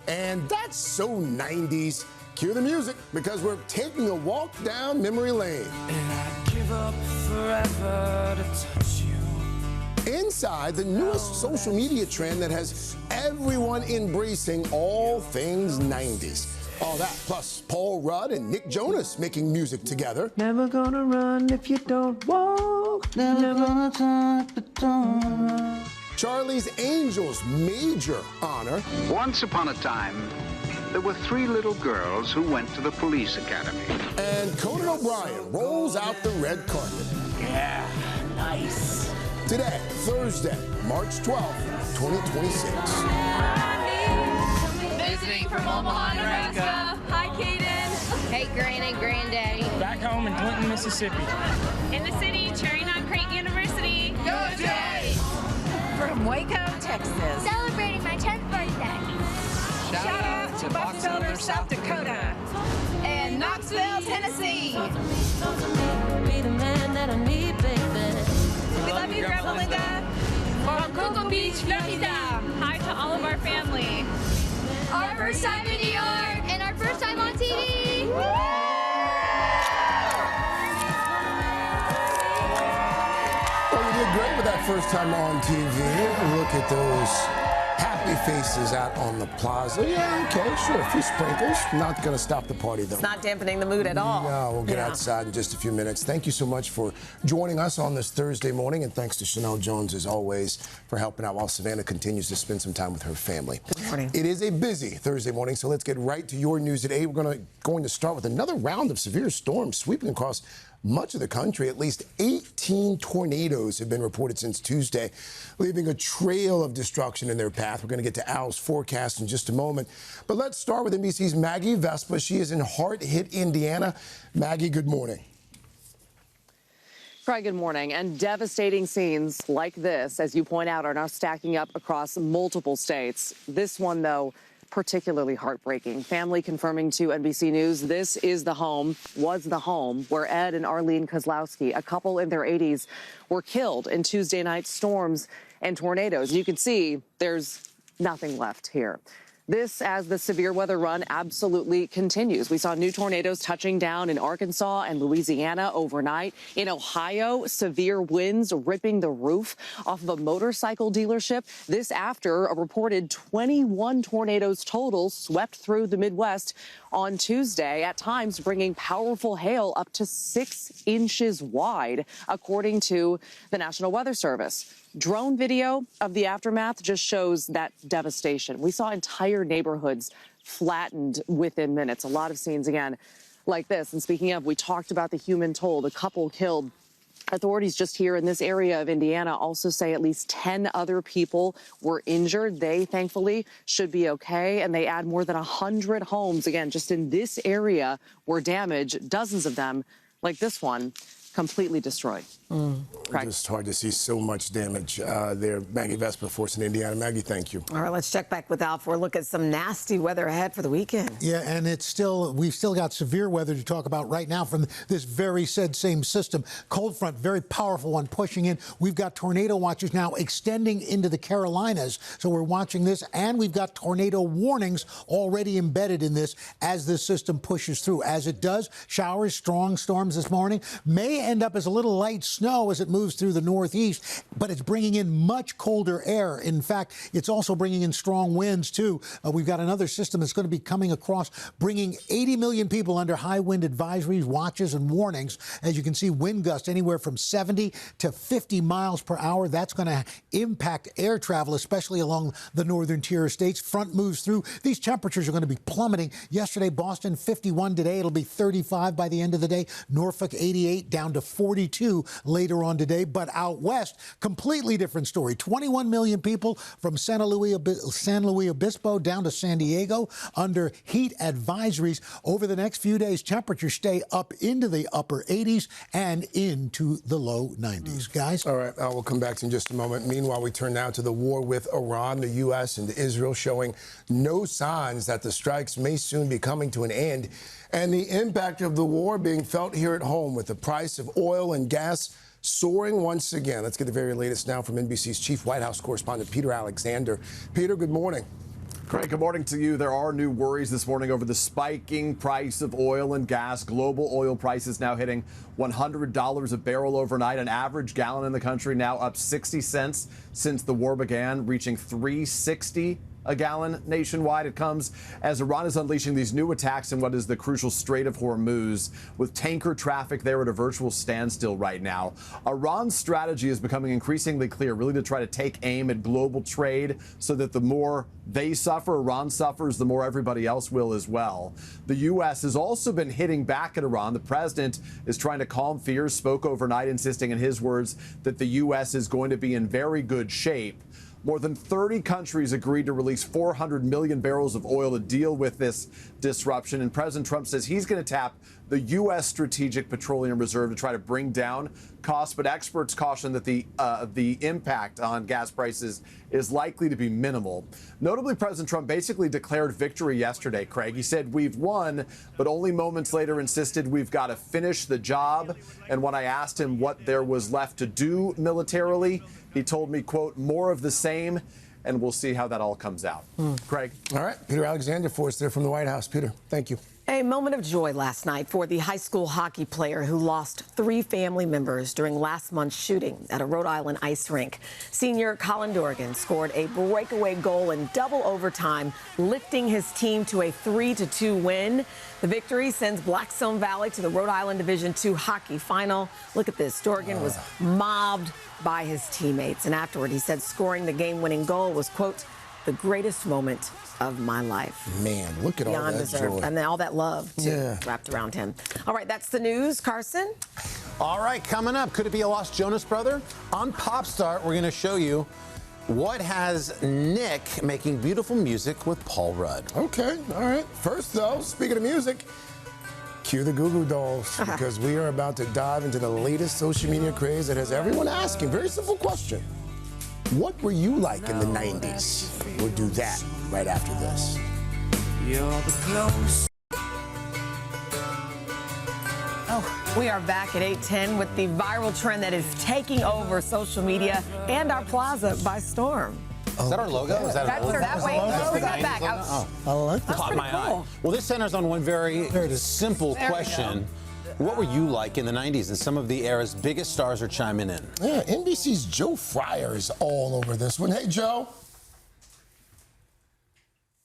And that's so 90s. Cue the music, because we're taking a walk down memory lane. And I'd give up forever to touch you. Inside the newest social media trend that has everyone embracing all things 90s. All that, plus Paul Rudd and Nick Jonas making music together. Never gonna run if you don't walk. Never gonna talk, but don't run. Charlie's Angels' major honor. Once upon a time, there were 3 little girls who went to the police academy. And Conan O'Brien rolls out the red carpet. Yeah, nice. Today, Thursday, March 12th, 2026. Visiting from Omaha, Nebraska. Hi, Kaden. Hey, Granny, Granddaddy. Back home in Clinton, Mississippi. In the city, cheering on Creighton University. Go Jays! From Waco, Texas. Celebrating my 10th birthday. Shout out to Box Elder, South Dakota. And Knoxville, Tennessee. Be the man that I need, baby. We love you, Grandma Linda. From Cocoa Beach, Florida. Hi to all of our family. Our first time in New York and our first time on TV. Well, you did great with that first time on TV. Look at those happy faces out on the plaza. Yeah, okay, sure, a few sprinkles. Not going to stop the party, though. It's not dampening the mood at all. No, we'll get outside in just a few minutes. Thank you so much for joining us on this Thursday morning, and thanks to Chanel Jones, as always, for helping out while Savannah continues to spend some time with her family. Good morning. It is a busy Thursday morning, so let's get right to your news today. We're going to start with another round of severe storms sweeping across much of the country. At least 18 tornadoes have been reported since Tuesday, leaving a trail of destruction in their path. We're going to get to Al's forecast in just a moment. But let's start with NBC's Maggie Vespa. She is in hard-hit Indiana. Maggie, good morning. Craig, good morning. And devastating scenes like this, as you point out, are now stacking up across multiple states. This one, though, particularly heartbreaking. Family confirming to NBC News this is the home, was the home, where Ed and Arlene Kozlowski, a couple in their 80s, were killed in Tuesday night storms and tornadoes. You can see there's nothing left here. This as the severe weather run absolutely continues. We saw new tornadoes touching down in Arkansas and Louisiana overnight. In Ohio, severe winds ripping the roof off of a motorcycle dealership. This after a reported 21 tornadoes total swept through the Midwest on Tuesday, at times bringing powerful hail up to 6 inches wide, according to the National Weather Service. Drone video of the aftermath just shows that devastation. We saw entire neighborhoods flattened within minutes. A lot of scenes, again, like this. And speaking of, we talked about the human toll, the couple killed. Authorities just here in this area of Indiana also say at least 10 other people were injured. They, thankfully, should be okay. And they add more than 100 homes, again, just in this area were damaged, dozens of them, like this one, completely destroyed. Just hard to see so much damage there. Maggie Vespa, Force in Indiana. Maggie, thank you. All right, let's check back with Al for a look at some nasty weather ahead for the weekend. Yeah, and we've still got severe weather to talk about right now from this very same system. Cold front, very powerful one pushing in. We've got tornado watches now extending into the Carolinas. So we're watching this, and we've got tornado warnings already embedded in this as this system pushes through. As it does, showers, strong storms this morning may end up as a little light snow as it moves through the northeast, but it's bringing in much colder air. In fact, it's also bringing in strong winds, too. We've got another system that's going to be coming across, bringing 80 million people under high wind advisories, watches, and warnings. As you can see, wind gusts anywhere from 70 to 50 miles per hour. That's going to impact air travel, especially along the northern tier states. Front moves through. These temperatures are going to be plummeting. Yesterday, Boston 51. Today, it'll be 35 by the end of the day. Norfolk 88 down to 42 later on today. But out west, completely different story. 21 million people from San Luis Obispo down to San Diego under heat advisories. Over the next few days, temperatures stay up into the upper 80s and into the low 90s. Guys? All right, we'll come back to you in just a moment. Meanwhile, we turn now to the war with Iran. The U.S. and Israel showing no signs that the strikes may soon be coming to an end. And the impact of the war being felt here at home with the price of oil and gas soaring once again. Let's get the very latest now from NBC's chief White House correspondent, Peter Alexander. Peter, good morning. Craig, good morning to you. There are new worries this morning over the spiking price of oil and gas. Global oil prices now hitting $100 a barrel overnight. An average gallon in the country now up 60 cents since the war began, reaching $3.60 a gallon nationwide. It comes as Iran is unleashing these new attacks in what is the crucial Strait of Hormuz, with tanker traffic there at a virtual standstill right now. Iran's strategy is becoming increasingly clear, really to try to take aim at global trade so that the more they suffer, Iran suffers, the more everybody else will as well. The U.S. has also been hitting back at Iran. The president is trying to calm fears, spoke overnight, insisting in his words that the U.S. is going to be in very good shape. More than 30 countries agreed to release 400 million barrels of oil to deal with this disruption. And President Trump says he's going to tap the U.S. Strategic Petroleum Reserve to try to bring down costs. But experts caution that the impact on gas prices is likely to be minimal. Notably, President Trump basically declared victory yesterday, Craig. He said, "We've won," but only moments later insisted we've got to finish the job. And when I asked him what there was left to do militarily, he told me, quote, "more of the same," and we'll see how that all comes out. Craig. All right, Peter Alexander for us there from the White House. Peter, thank you. A moment of joy last night for the high school hockey player who lost 3 family members during last month's shooting at a Rhode Island ice rink. Senior Colin Dorgan scored a breakaway goal in double overtime, lifting his team to a 3-2 win. The victory sends Blackstone Valley to the Rhode Island Division II hockey final. Look at this. Dorgan was mobbed by his teammates, and afterward he said scoring the game-winning goal was, quote, "the greatest moment of my life." Man, look at all that joy. And then all that love, too, wrapped around him. All right, that's the news. Carson? All right, coming up, could it be a lost Jonas brother? On Popstart, we're going to show you what has Nick making beautiful music with Paul Rudd. Okay, all right. First, though, speaking of music, cue the Goo Goo Dolls, because we are about to dive into the latest social media craze that has everyone asking. Very simple question. What were you like in the 90s? We'll do that right after this. You're the close. Oh, we are back at 8:10 with the viral trend that is taking over social media and our plaza by storm. Is that our logo? Is that That's our logo? that way. Bring that back. I like that. Caught my eye. Well, this centers on one very simple question. What were you like in the 90s? And some of the era's biggest stars are chiming in. Yeah, NBC's Joe Fryer is all over this one. Hey, Joe.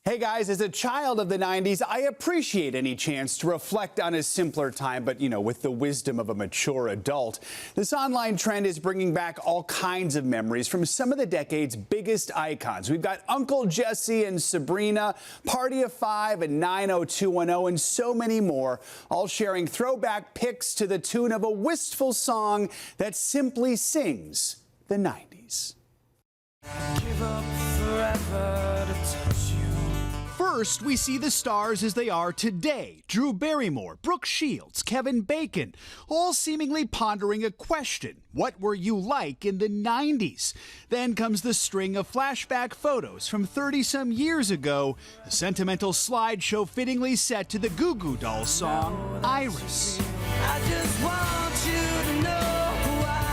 Hey guys, as a child of the 90s, I appreciate any chance to reflect on a simpler time, but with the wisdom of a mature adult. This online trend is bringing back all kinds of memories from some of the decade's biggest icons. We've got Uncle Jesse and Sabrina, Party of Five and 90210, and so many more, all sharing throwback pics to the tune of a wistful song that simply sings the 90s. Give up forever to touch you. First, we see the stars as they are today. Drew Barrymore, Brooke Shields, Kevin Bacon, all seemingly pondering a question. What were you like in the 90s? Then comes the string of flashback photos from 30-some years ago, a sentimental slideshow fittingly set to the Goo Goo Dolls song, Iris. I just want you to know who I am.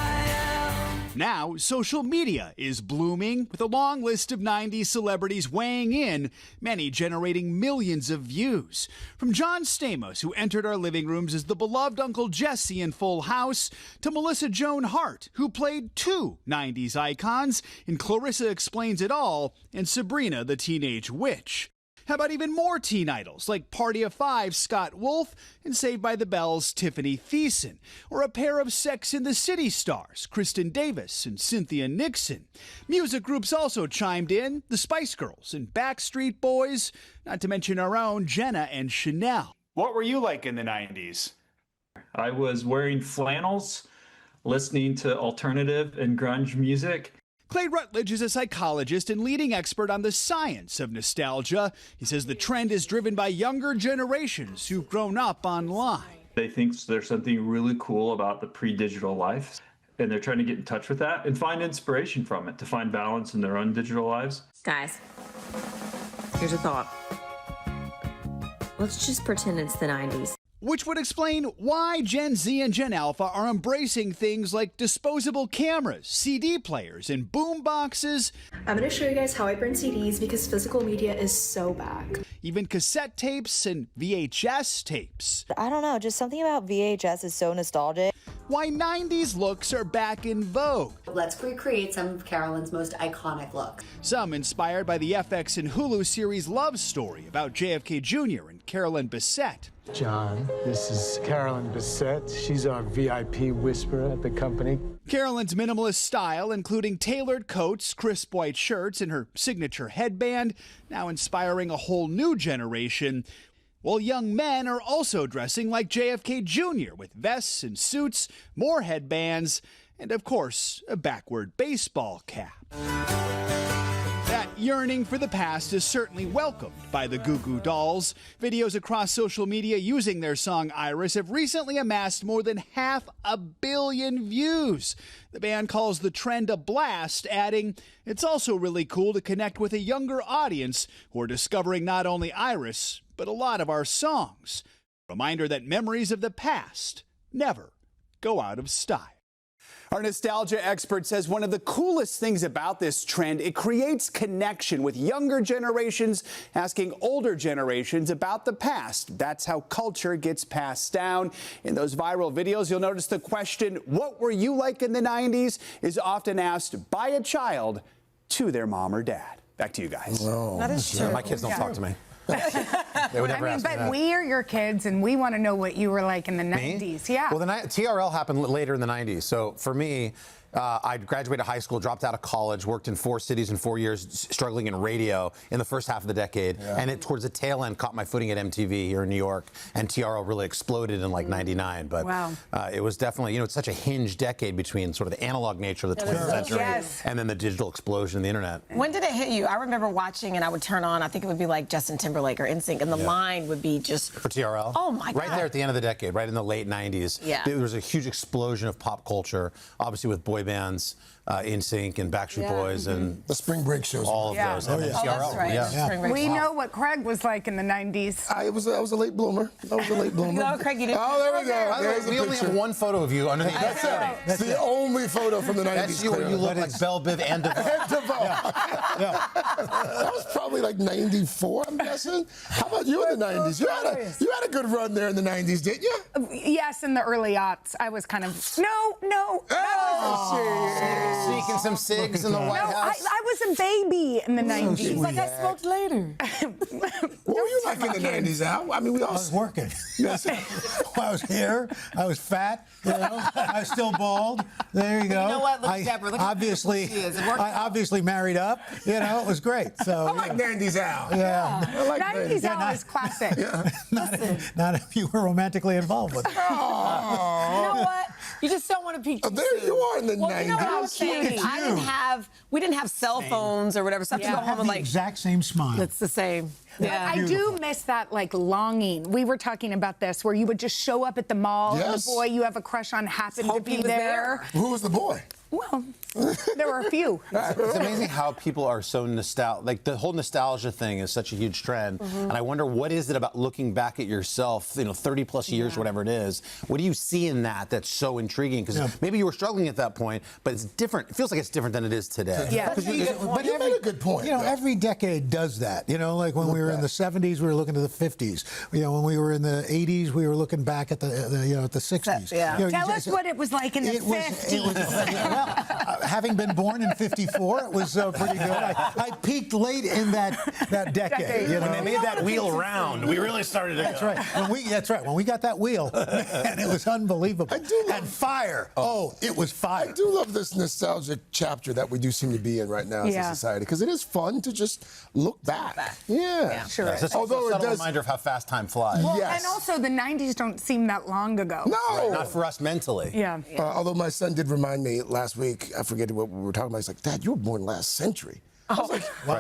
Now, social media is blooming with a long list of 90s celebrities weighing in, many generating millions of views. From John Stamos, who entered our living rooms as the beloved Uncle Jesse in Full House, to Melissa Joan Hart, who played two 90s icons in Clarissa Explains It All and Sabrina the Teenage Witch. How about even more teen idols like Party of Five Scott Wolf and Saved by the Bell's Tiffany Thiessen, or a pair of Sex and the City stars, Kristen Davis and Cynthia Nixon. Music groups also chimed in, the Spice Girls and Backstreet Boys, not to mention our own Jenna and Chanel. What were you like in the 90s? I was wearing flannels, listening to alternative and grunge music. Clay Rutledge is a psychologist and leading expert on the science of nostalgia. He says the trend is driven by younger generations who've grown up online. They think there's something really cool about the pre-digital life, and they're trying to get in touch with that and find inspiration from it to find balance in their own digital lives. Guys, here's a thought. Let's just pretend it's the 90s. Which would explain why Gen Z and Gen Alpha are embracing things like disposable cameras, CD players, and boom boxes. I'm going to show you guys how I burn CDs because physical media is so back. Even cassette tapes and VHS tapes. I don't know, just something about VHS is so nostalgic. Why 90s looks are back in vogue. Let's recreate some of Carolyn's most iconic looks. Some inspired by the FX and Hulu series Love Story about JFK Jr. and Carolyn Bessette. John, this is Carolyn Bessette. She's our VIP whisperer at the company. Carolyn's minimalist style, including tailored coats, crisp white shirts, and her signature headband, now inspiring a whole new generation. While young men are also dressing like JFK Jr. with vests and suits, more headbands, and of course, a backward baseball cap. That yearning for the past is certainly welcomed by the Goo Goo Dolls. Videos across social media using their song Iris have recently amassed more than 500 million views. The band calls the trend a blast, adding, "It's also really cool to connect with a younger audience who are discovering not only Iris, but a lot of our songs." Reminder that memories of the past never go out of style. Our nostalgia expert says one of the coolest things about this trend, it creates connection with younger generations asking older generations about the past. That's how culture gets passed down. In those viral videos, you'll notice the question, what were you like in the 90s, is often asked by a child to their mom or dad. Back to you guys. Oh, That is true. my kids don't talk to me. They would never ask me but that. we are your kids, and we want to know what you were like in the Me? 90s. Yeah. Well, TRL happened later in the 90s. So for me, I graduated high school, dropped out of college, worked in 4 cities in 4 years, struggling in radio in the first half of the decade. Yeah. And towards the tail end, caught my footing at MTV here in New York. And TRL really exploded in like 99. But wow. It was definitely, it's such a hinge decade between sort of the analog nature of the 20th century and then the digital explosion of the internet. When did it hit you? I remember watching and I would turn on, I think it would be like Justin Timberlake or NSYNC, and the line would be just... For TRL? Oh, my God. Right there at the end of the decade, right in the late 90s. Yeah. There was a huge explosion of pop culture, obviously with boy bands, NSYNC and Backstreet Boys and the Spring Break shows. All of those. Oh, yeah. that's right. Yeah. We know what Craig was like in the 90s. I was a late bloomer. No, Craig, you didn't. Oh, there we go. There's We a only picture. have one photo of you underneath. That's it. It's the only photo from the 90s. That's you where you look like Belle Biv and DeVoe. And DeVoe. That was probably like 94, I'm guessing. How about you in the 90s? You had a good run there in the 90s, didn't you? Yes, in the early aughts. I was kind of, no. Sneaking some cigs in the White House. I was a baby in the 90s. He's like, I smoked later. What were you like in the 90s, Al? I mean, we all... I was working. I was here. I was fat. I was still bald. There you go. You know what? Look at Deborah. Look obviously, how she is. I obviously married up. It was great. So I like 90s Al. Yeah. I like 90s Al is classic. Not if you were romantically involved with it. You know what? You just don't want to peek. There you are in the 90s. You know what I was saying? We didn't have cell phones or whatever. So I have to go home and the exact same smile. It's the same. Yeah. I do miss that longing. We were talking about this where you would just show up at the mall and the boy you have a crush on happened to be there. Who was the boy? Well, there were a few. It's amazing how people are so nostalgic. Like the whole nostalgia thing is such a huge trend. And I wonder what is it about looking back at yourself, 30 plus years, whatever it is. What do you see in that that's so intriguing? Because maybe you were struggling at that point, but it's different. It feels like it's different than it is today. Yeah, but you made a good point. Every decade does that. Like when we were in the 70s, we were looking to the 50s. When we were in the 80s, we were looking back at the 60s. Yeah. Tell us what it was like in the 50s. Having been born in '54, it was pretty good. I peaked late in that decade. When they made that wheel round, we really started to That's right. When we got that wheel, man, it was unbelievable. And fire. It was fire. I do love this nostalgic chapter that we do seem to be in right now as a society, because it is fun to just look back. Yeah. Sure. It's although it does reminder of how fast time flies. Well, and also the 90s don't seem that long ago. No. Right, not for us mentally. Yeah. Although my son did remind me last week, I forget what we were talking about. He's like, Dad, you were born last century. I was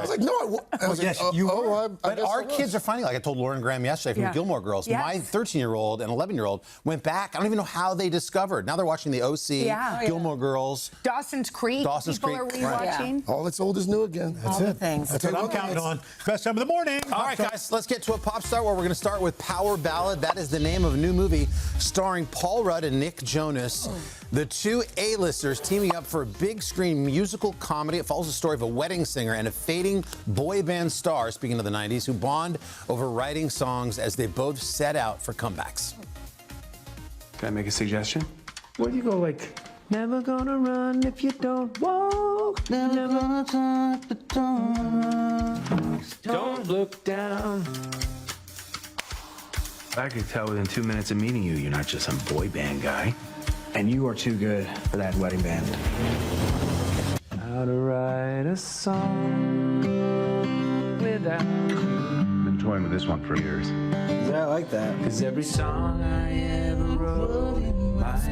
like, no, I was yes, like, you were. I But our kids are finding, like I told Lauren Graham yesterday from Gilmore Girls, my 13-year-old and 11-year-old went back. I don't even know how they discovered. Now they're watching the OC, Gilmore Girls. Dawson's Creek. People are rewatching. All that's old is new again. That's it. That's what I'm counting on. Best time of the morning. All right, guys, let's get to a pop star where we're going to start with Power Ballad. That is the name of a new movie starring Paul Rudd and Nick Jonas. The two A-listers teaming up for a big screen musical comedy. It follows the story of a wedding singer and a fading boy band star, speaking of the 90s, who bond over writing songs as they both set out for comebacks. Can I make a suggestion? What do you go like? Never gonna run if you don't walk. Never gonna talk, but don't look down. I could tell within 2 minutes of meeting you, you're not just some boy band guy. And you are too good for that wedding band. How to write a song without. Been toying with this one for years. Yeah, I like that. Cause every song I ever wrote in my life.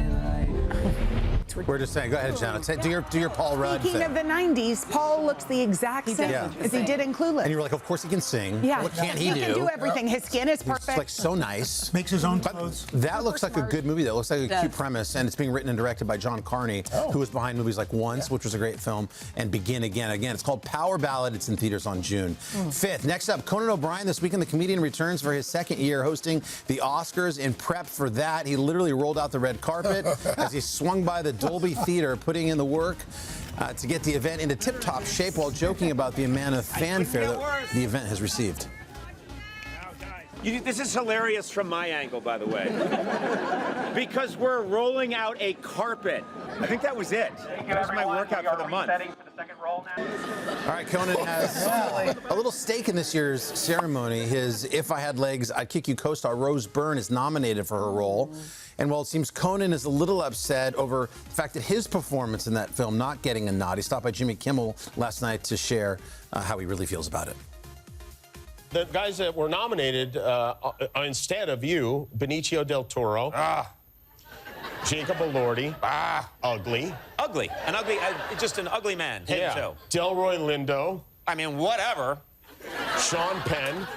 We're just saying, go ahead, Jenna. Do your Paul Rudd Speaking thing. of the 90s, Paul looks the exact same as he did in Clueless. And you were like, of course he can sing. Yeah. What can't he do? He can do everything. His skin is perfect. He's like so nice. Makes his own clothes. That looks like a good movie. That looks like a cute premise, and it's being written and directed by John Carney, who was behind movies like Once, which was a great film, and Begin Again. It's called Power Ballad. It's in theaters on June 5th. Next up, Conan O'Brien. This weekend, the comedian returns for his second year hosting the Oscars. In prep for that, he literally rolled out the red carpet as he swung by the Dolby Theater, putting in the work to get the event into tip-top shape while joking about the amount of fanfare that the event has received. This is hilarious from my angle, by the way, because we're rolling out a carpet. I think that was it. That was my workout for the month. All right, Conan has a little stake in this year's ceremony. His If I Had Legs, I'd Kick You co-star Rose Byrne is nominated for her role. And while it seems Conan is a little upset over the fact that his performance in that film not getting a nod, he stopped by Jimmy Kimmel last night to share how he really feels about it. The guys that were nominated instead of you, Benicio del Toro. Jacob Elordi. Ugly. Ugly. Just an ugly man. Head to toe. Delroy Lindo. I mean, whatever. Sean Penn.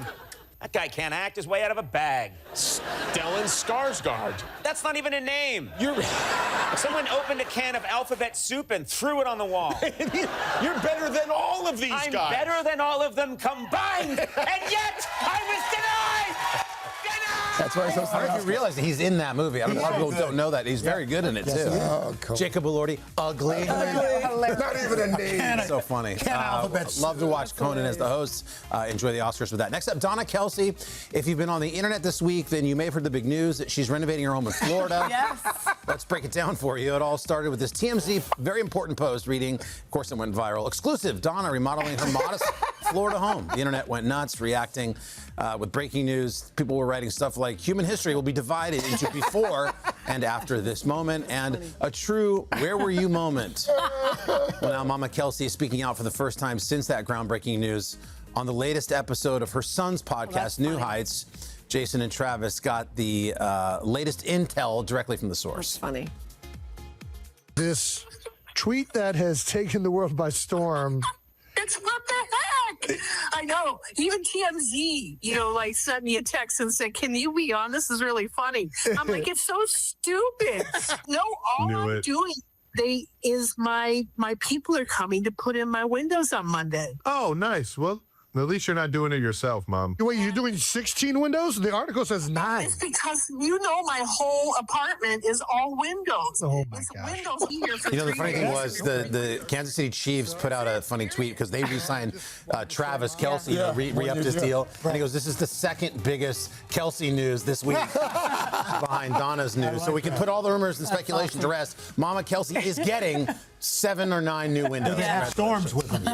That guy can't act his way out of a bag. Stellan Skarsgård. That's not even a name. Someone opened a can of alphabet soup and threw it on the wall. You're better than all of these guys. I'm better than all of them combined, and yet I was denied! That's why I don't know if you realize that he's in that movie. A lot of people don't know that. He's very good in it, too. Cool. Jacob Elordi, ugly. Not even a name. So funny. Love to watch Conan as the host. Enjoy the Oscars with that. Next up, Donna Kelsey. If you've been on the internet this week, then you may have heard the big news that she's renovating her home in Florida. Yes. Let's break it down for you. It all started with this TMZ very important post reading. Of course, it went viral. Exclusive, Donna remodeling her modest Florida home. The internet went nuts, reacting with breaking news. People were writing stuff like, human history will be divided into before and after this moment, and a true where were you moment. Well, now Mama Kelsey is speaking out for the first time since that groundbreaking news on the latest episode of her son's podcast, New Heights. Jason and Travis got the latest intel directly from the source. That's funny. This tweet that has taken the world by storm. It's what the heck? I know. Even TMZ, sent me a text and said, "Can you be on? This is really funny." I'm like, it's so stupid. No, all I'm doing is my people are coming to put in my windows on Monday. Oh, nice. Well, at least you're not doing it yourself, Mom. Wait, you're doing 16 windows? The article says 9. It's because my whole apartment is all windows. Oh my gosh. Windows here for The 3 funny thing days. was the Kansas City Chiefs put out a funny tweet because they re-signed Travis Kelce, re-upped his deal. And he goes, this is the second biggest Kelce news this week behind Donna's news. So we can put all the rumors and speculation to rest. Mama Kelce is getting 7 or 9 new windows. Storms with him.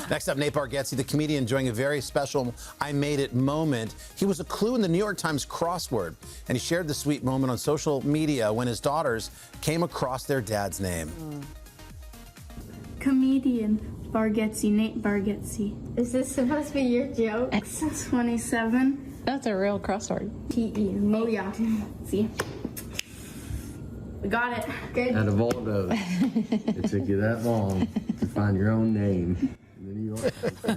Next up, Nate Bargatze, the comedian, enjoying a very special I Made It moment. He was a clue in the New York Times crossword, and he shared the sweet moment on social media when his daughters came across their dad's name. Comedian Bargatze, Nate Bargatze. Is this supposed to be your joke? X27. That's a real crossword. T-E. Oh, yeah. See? We got it. Good. Out of all those, it took you that long to find your own name.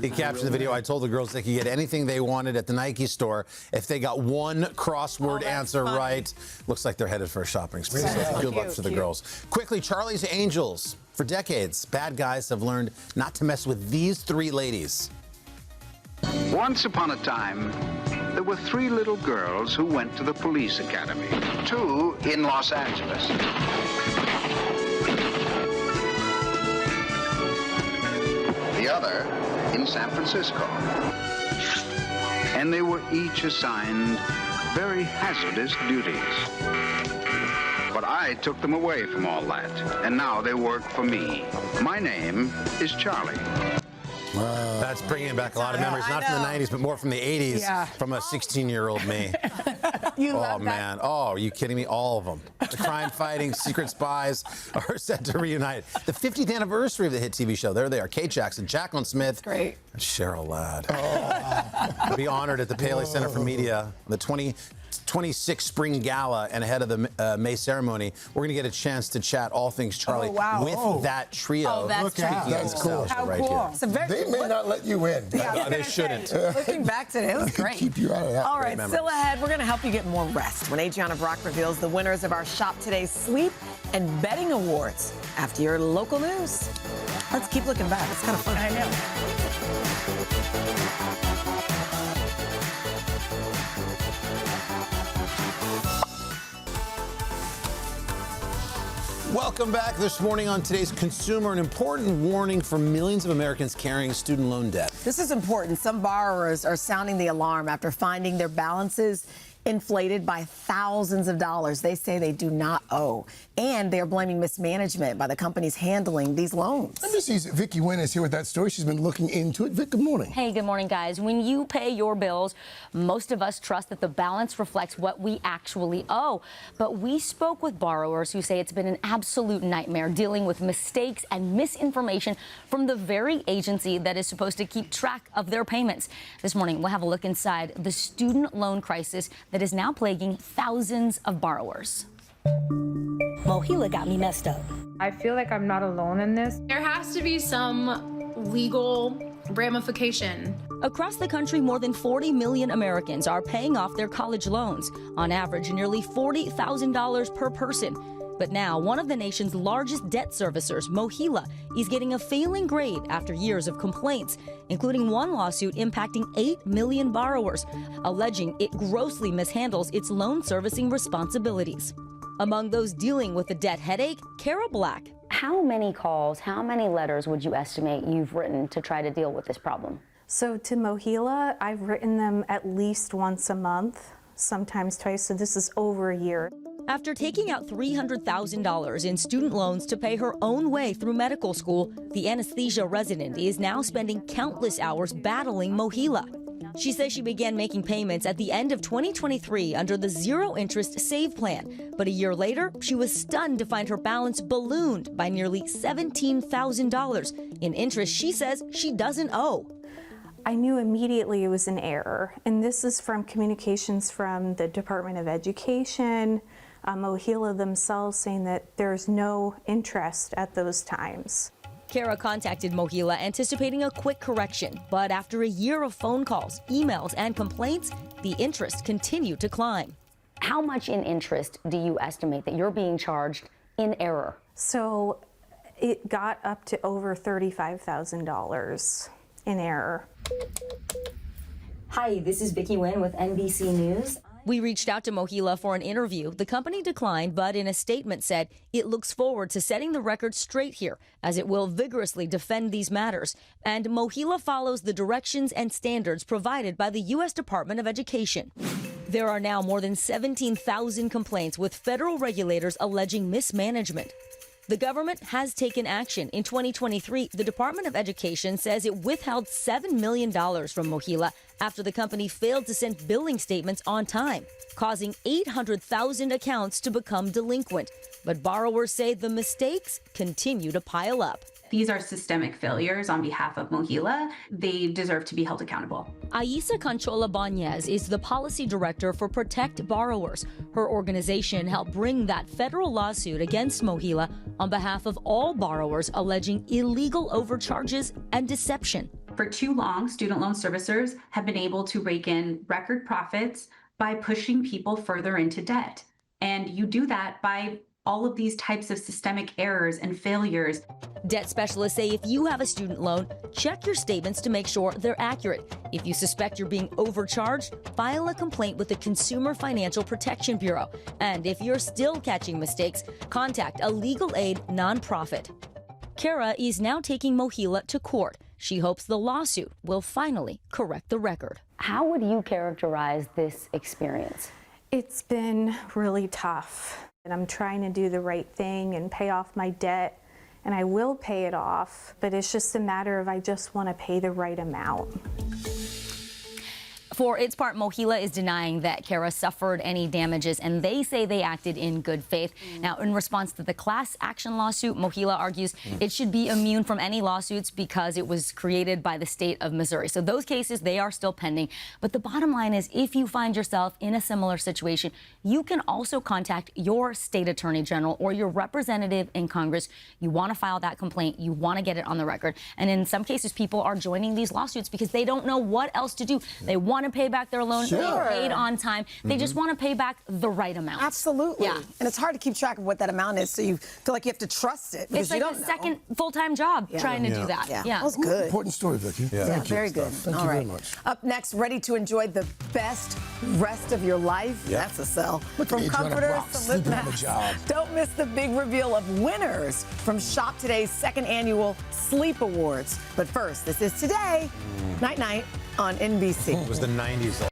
He captioned the video. I told the girls they could get anything they wanted at the Nike store if they got one crossword answer right. Looks like they're headed for a shopping spree. So good luck to the girls. Quickly, Charlie's Angels. For decades, bad guys have learned not to mess with these 3 ladies. Once upon a time, there were 3 little girls who went to the police academy. 2 in Los Angeles. The other in San Francisco. And they were each assigned very hazardous duties. But I took them away from all that, and now they work for me. My name is Charlie. That's bringing back a lot of memories, not from the 90s, but more from the 80s, from a 16-year-old me. love man. Oh, are you kidding me? All of them. The crime-fighting secret spies are set to reunite. The 50th anniversary of the hit TV show. There they are. Kate Jackson, Jacqueline Smith, and Cheryl Ladd. I'll be honored at the Paley Center for Media, the 2026 Spring Gala, and ahead of the May ceremony, we're going to get a chance to chat all things Charlie with that trio. Oh, that's cool. How right cool. Here. They may not let you in. They shouldn't. Looking back today, it was great. Keep you out of that. All right, still ahead, we're going to help you get more rest when Adriana Brock reveals the winners of our Shop Today's Sleep and Betting Awards after your local news. Let's keep looking back. It's kind of fun. I know. Welcome back this morning on today's Consumer, an important warning for millions of Americans carrying student loan debt. This is important. Some borrowers are sounding the alarm after finding their balances inflated by thousands of dollars they say they do not owe. And they're blaming mismanagement by the companies handling these loans. NBC's Vicki Nguyen is here with that story. She's been looking into it. Vic, good morning. Hey, good morning, guys. When you pay your bills, most of us trust that the balance reflects what we actually owe. But we spoke with borrowers who say it's been an absolute nightmare dealing with mistakes and misinformation from the very agency that is supposed to keep track of their payments. This morning, we'll have a look inside the student loan crisis that is now plaguing thousands of borrowers. Mohila got me messed up. I feel like I'm not alone in this. There has to be some legal ramification. Across the country, more than 40 million Americans are paying off their college loans, on average nearly $40,000 per person. But now, one of the nation's largest debt servicers, Mohila, is getting a failing grade after years of complaints, including one lawsuit impacting 8 million borrowers, alleging it grossly mishandles its loan servicing responsibilities. Among those dealing with the debt headache, Kara Black. How many calls, how many letters would you estimate you've written to try to deal with this problem? So to Mohila, I've written them at least once a month, sometimes twice, so this is over a year. After taking out $300,000 in student loans to pay her own way through medical school, the anesthesia resident is now spending countless hours battling Mohila. She says she began making payments at the end of 2023 under the zero-interest SAVE plan. But a year later, she was stunned to find her balance ballooned by nearly $17,000 in interest she says she doesn't owe. I knew immediately it was an error, and this is from communications from the Department of Education, Mohila themselves saying that there's no interest at those times. Kara contacted Mohila anticipating a quick correction, but after a year of phone calls, emails, and complaints, the interest continued to climb. How much in interest do you estimate that you're being charged in error? So it got up to over $35,000 in error. Hi, this is Vicki Nguyen with NBC News. We reached out to Mohila for an interview. The company declined, but in a statement said it looks forward to setting the record straight here, as it will vigorously defend these matters. And Mohila follows the directions and standards provided by the U.S. Department of Education. There are now more than 17,000 complaints with federal regulators alleging mismanagement. The government has taken action. In 2023, the Department of Education says it withheld $7 million from Mohila after the company failed to send billing statements on time, causing 800,000 accounts to become delinquent. But borrowers say the mistakes continue to pile up. These are systemic failures on behalf of Mohila. They deserve to be held accountable. Aisa Conchola Banez is the policy director for Protect Borrowers. Her organization helped bring that federal lawsuit against Mohila on behalf of all borrowers alleging illegal overcharges and deception. For too long, student loan servicers have been able to rake in record profits by pushing people further into debt. And you do that by all of these types of systemic errors and failures. Debt specialists say if you have a student loan, check your statements to make sure they're accurate. If you suspect you're being overcharged, file a complaint with the Consumer Financial Protection Bureau. And if you're still catching mistakes, contact a legal aid nonprofit. Kara is now taking Mohila to court. She hopes the lawsuit will finally correct the record. How would you characterize this experience? It's been really tough. And I'm trying to do the right thing and pay off my debt, and I will pay it off, but it's just a matter of I just want to pay the right amount. For its part, Mohila is denying that Kara suffered any damages, and they say they acted in good faith. Now, in response to the class action lawsuit, Mohila argues it should be immune from any lawsuits because it was created by the state of Missouri. So those cases, they are still pending. But the bottom line is, if you find yourself in a similar situation, you can also contact your state attorney general or your representative in Congress. You want to file that complaint. You want to get it on the record. And in some cases, people are joining these lawsuits because they don't know what else to do. They want to pay back their loans. They paid on time. They just want to pay back the right amount. Absolutely. Yeah. And it's hard to keep track of what that amount is, so you feel like you have to trust it. It's like a second full-time job trying to do that. Yeah. That was good. Important story, Vicki. Yeah, Thank you. very good. Thank All you right. very much. Up next, ready to enjoy the best rest of your life? Yeah. That's a sell. Look at From me trying to comforters rock, to lip sleeping on the masks. job. Don't miss the big reveal of winners from Shop Today's second annual Sleep Awards. But first, this is Today, Night Night on NBC. It was the 90s.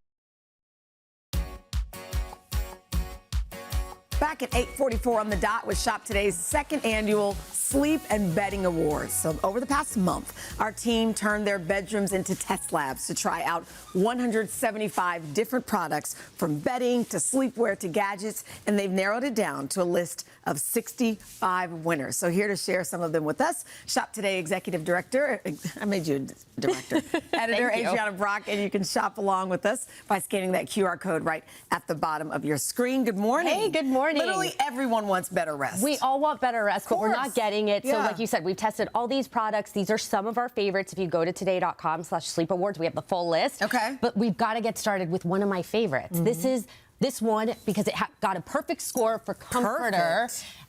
Back at 8:44 on the dot with Shop Today's second annual Sleep and Bedding Awards. So over the past month, our team turned their bedrooms into test labs to try out 175 different products, from bedding to sleepwear to gadgets, and they've narrowed it down to a list of 65 winners. So here to share some of them with us, Shop Today Executive Director, I made you a director, Editor Adriana Brock, and you can shop along with us by scanning that QR code right at the bottom of your screen. Good morning. Hey, good morning. Literally everyone wants better rest. We all want better rest, but we're not getting it. So Yeah. like you said, we've tested all these products. These are some of our favorites. If you go to today.com/sleep awards, we have the full list. Okay. But we've got to get started with one of my favorites. This one, because it got a perfect score for comforter.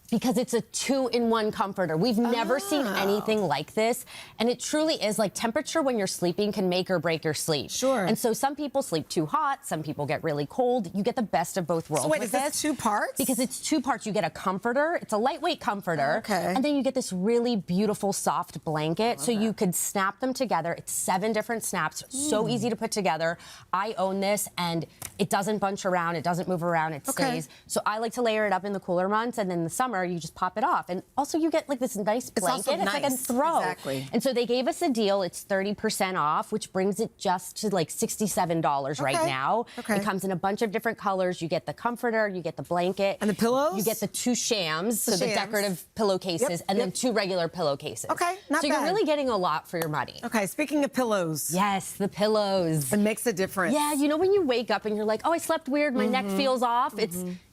Because it's a 2-in-1 comforter. We've never seen anything like this. And it truly is like temperature when you're sleeping can make or break your sleep. Sure. And so some people sleep too hot. Some people get really cold. You get the best of both worlds. So wait, with is this 2 parts? Because it's 2 parts. You get a comforter. It's a lightweight comforter. Okay. And then you get this really beautiful soft blanket. So you could snap them together. It's 7 different snaps. So easy to put together. I own this, and it doesn't bunch around. It doesn't move around. It stays. So I like to layer it up in the cooler months, and in the summer, summer, you just pop it off. And also you get like this nice blanket. also It's like a nice. throw. Exactly. And so they gave us a deal. It's 30% off, which brings it just to like $67 right now. Okay. It comes in a bunch of different colors. You get the comforter, you get the blanket. And the pillows? You get the 2 shams, so the shams. decorative pillowcases, and then 2 regular pillowcases. Okay, not so bad. you're really getting a lot for your money. Okay, speaking of pillows. Yes, the pillows. It makes a difference. Yeah, you know when you wake up and you're like, oh, I slept weird, my neck feels off.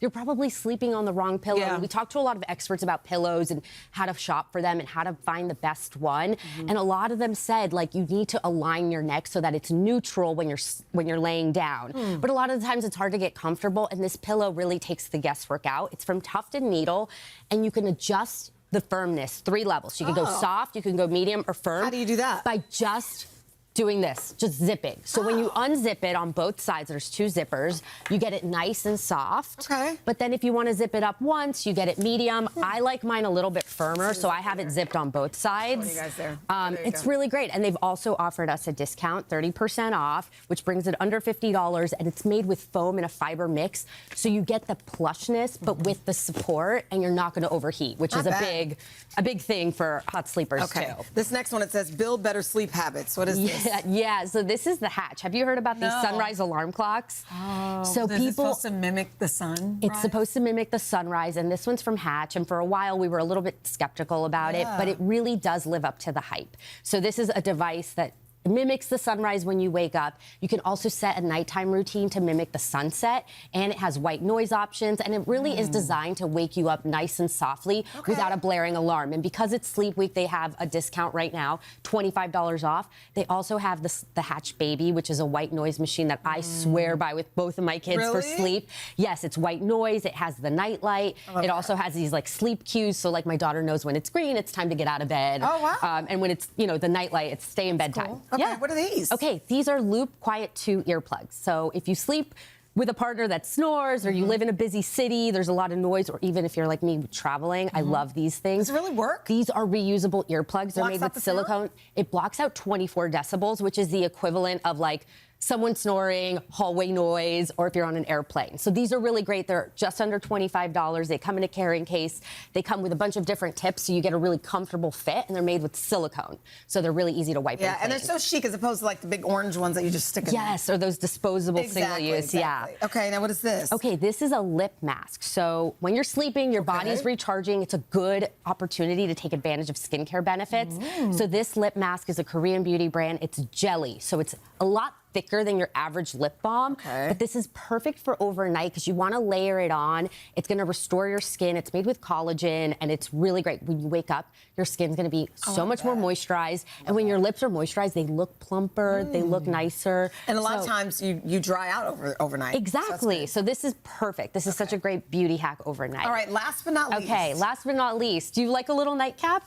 You're probably sleeping on the wrong pillow. Yeah. We talked to a lot of experts about pillows and how to shop for them and how to find the best one. And a lot of them said like you need to align your neck so that it's neutral when you're laying down. But a lot of the times it's hard to get comfortable, and this pillow really takes the guesswork out. It's from Tuft & Needle, and you can adjust the firmness 3 levels. You can go soft, you can go medium or firm. How do you do that? By just doing this, just zipping. So when you unzip it on both sides, there's 2 zippers, you get it nice and soft. Okay. But then if you want to zip it up once, you get it medium. I like mine a little bit firmer, so I have it zipped on both sides. You guys there. It's really great. And they've also offered us a discount, 30% off, which brings it under $50, and it's made with foam and a fiber mix. So you get the plushness, but with the support, and you're not going to overheat, which is Not a big thing for hot sleepers too. This next one, it says build better sleep habits. What is this? Yeah, so this is the Hatch. Have you heard about these sunrise alarm clocks? Oh, so is it people, supposed to mimic the sun? it's supposed to mimic the sunrise, and this one's from Hatch, and for a while we were a little bit skeptical about it, but it really does live up to the hype. So this is a device that mimics the sunrise when you wake up. You can also set a nighttime routine to mimic the sunset, and it has white noise options, and it really is designed to wake you up nice and softly without a blaring alarm. And because it's Sleep Week, they have a discount right now, $25 off. They also have the Hatch Baby, which is a white noise machine that I swear by with both of my kids for sleep. Yes, it's white noise. It has the night light. It also has these like sleep cues, so like my daughter knows when it's green, it's time to get out of bed. Oh, wow. And when it's, the night light, it's stay in bedtime. Cool. Okay, what are these? Okay, these are Loop Quiet 2 earplugs. So if you sleep with a partner that snores, or you live in a busy city, there's a lot of noise, or even if you're like me traveling, I love these things. Does it really work? These are reusable earplugs. They're made with silicone. It blocks out 24 decibels, which is the equivalent of like someone snoring, hallway noise, or if you're on an airplane. So these are really great. They're just under $25. They come in a carrying case. They come with a bunch of different tips, so you get a really comfortable fit, and they're made with silicone. So they're really easy to wipe and and they're clean. so chic as opposed to like the big orange ones that you just stick in. Yes, or those disposable single-use. Yeah. Okay, now what is this? Okay, this is a lip mask. So when you're sleeping, your body's recharging. It's a good opportunity to take advantage of skincare benefits. So this lip mask is a Korean beauty brand. It's jelly, so it's a lot thicker than your average lip balm. But this is perfect for overnight because you want to layer it on. It's going to restore your skin. It's made with collagen, and it's really great. When you wake up, your skin's going to be so much more moisturized. And when your lips are moisturized, they look plumper, they look nicer. And a lot of times you dry out overnight. Exactly. So this is perfect. This is such a great beauty hack overnight. All right, last but not least. Okay, last but not least. Do you like a little nightcap?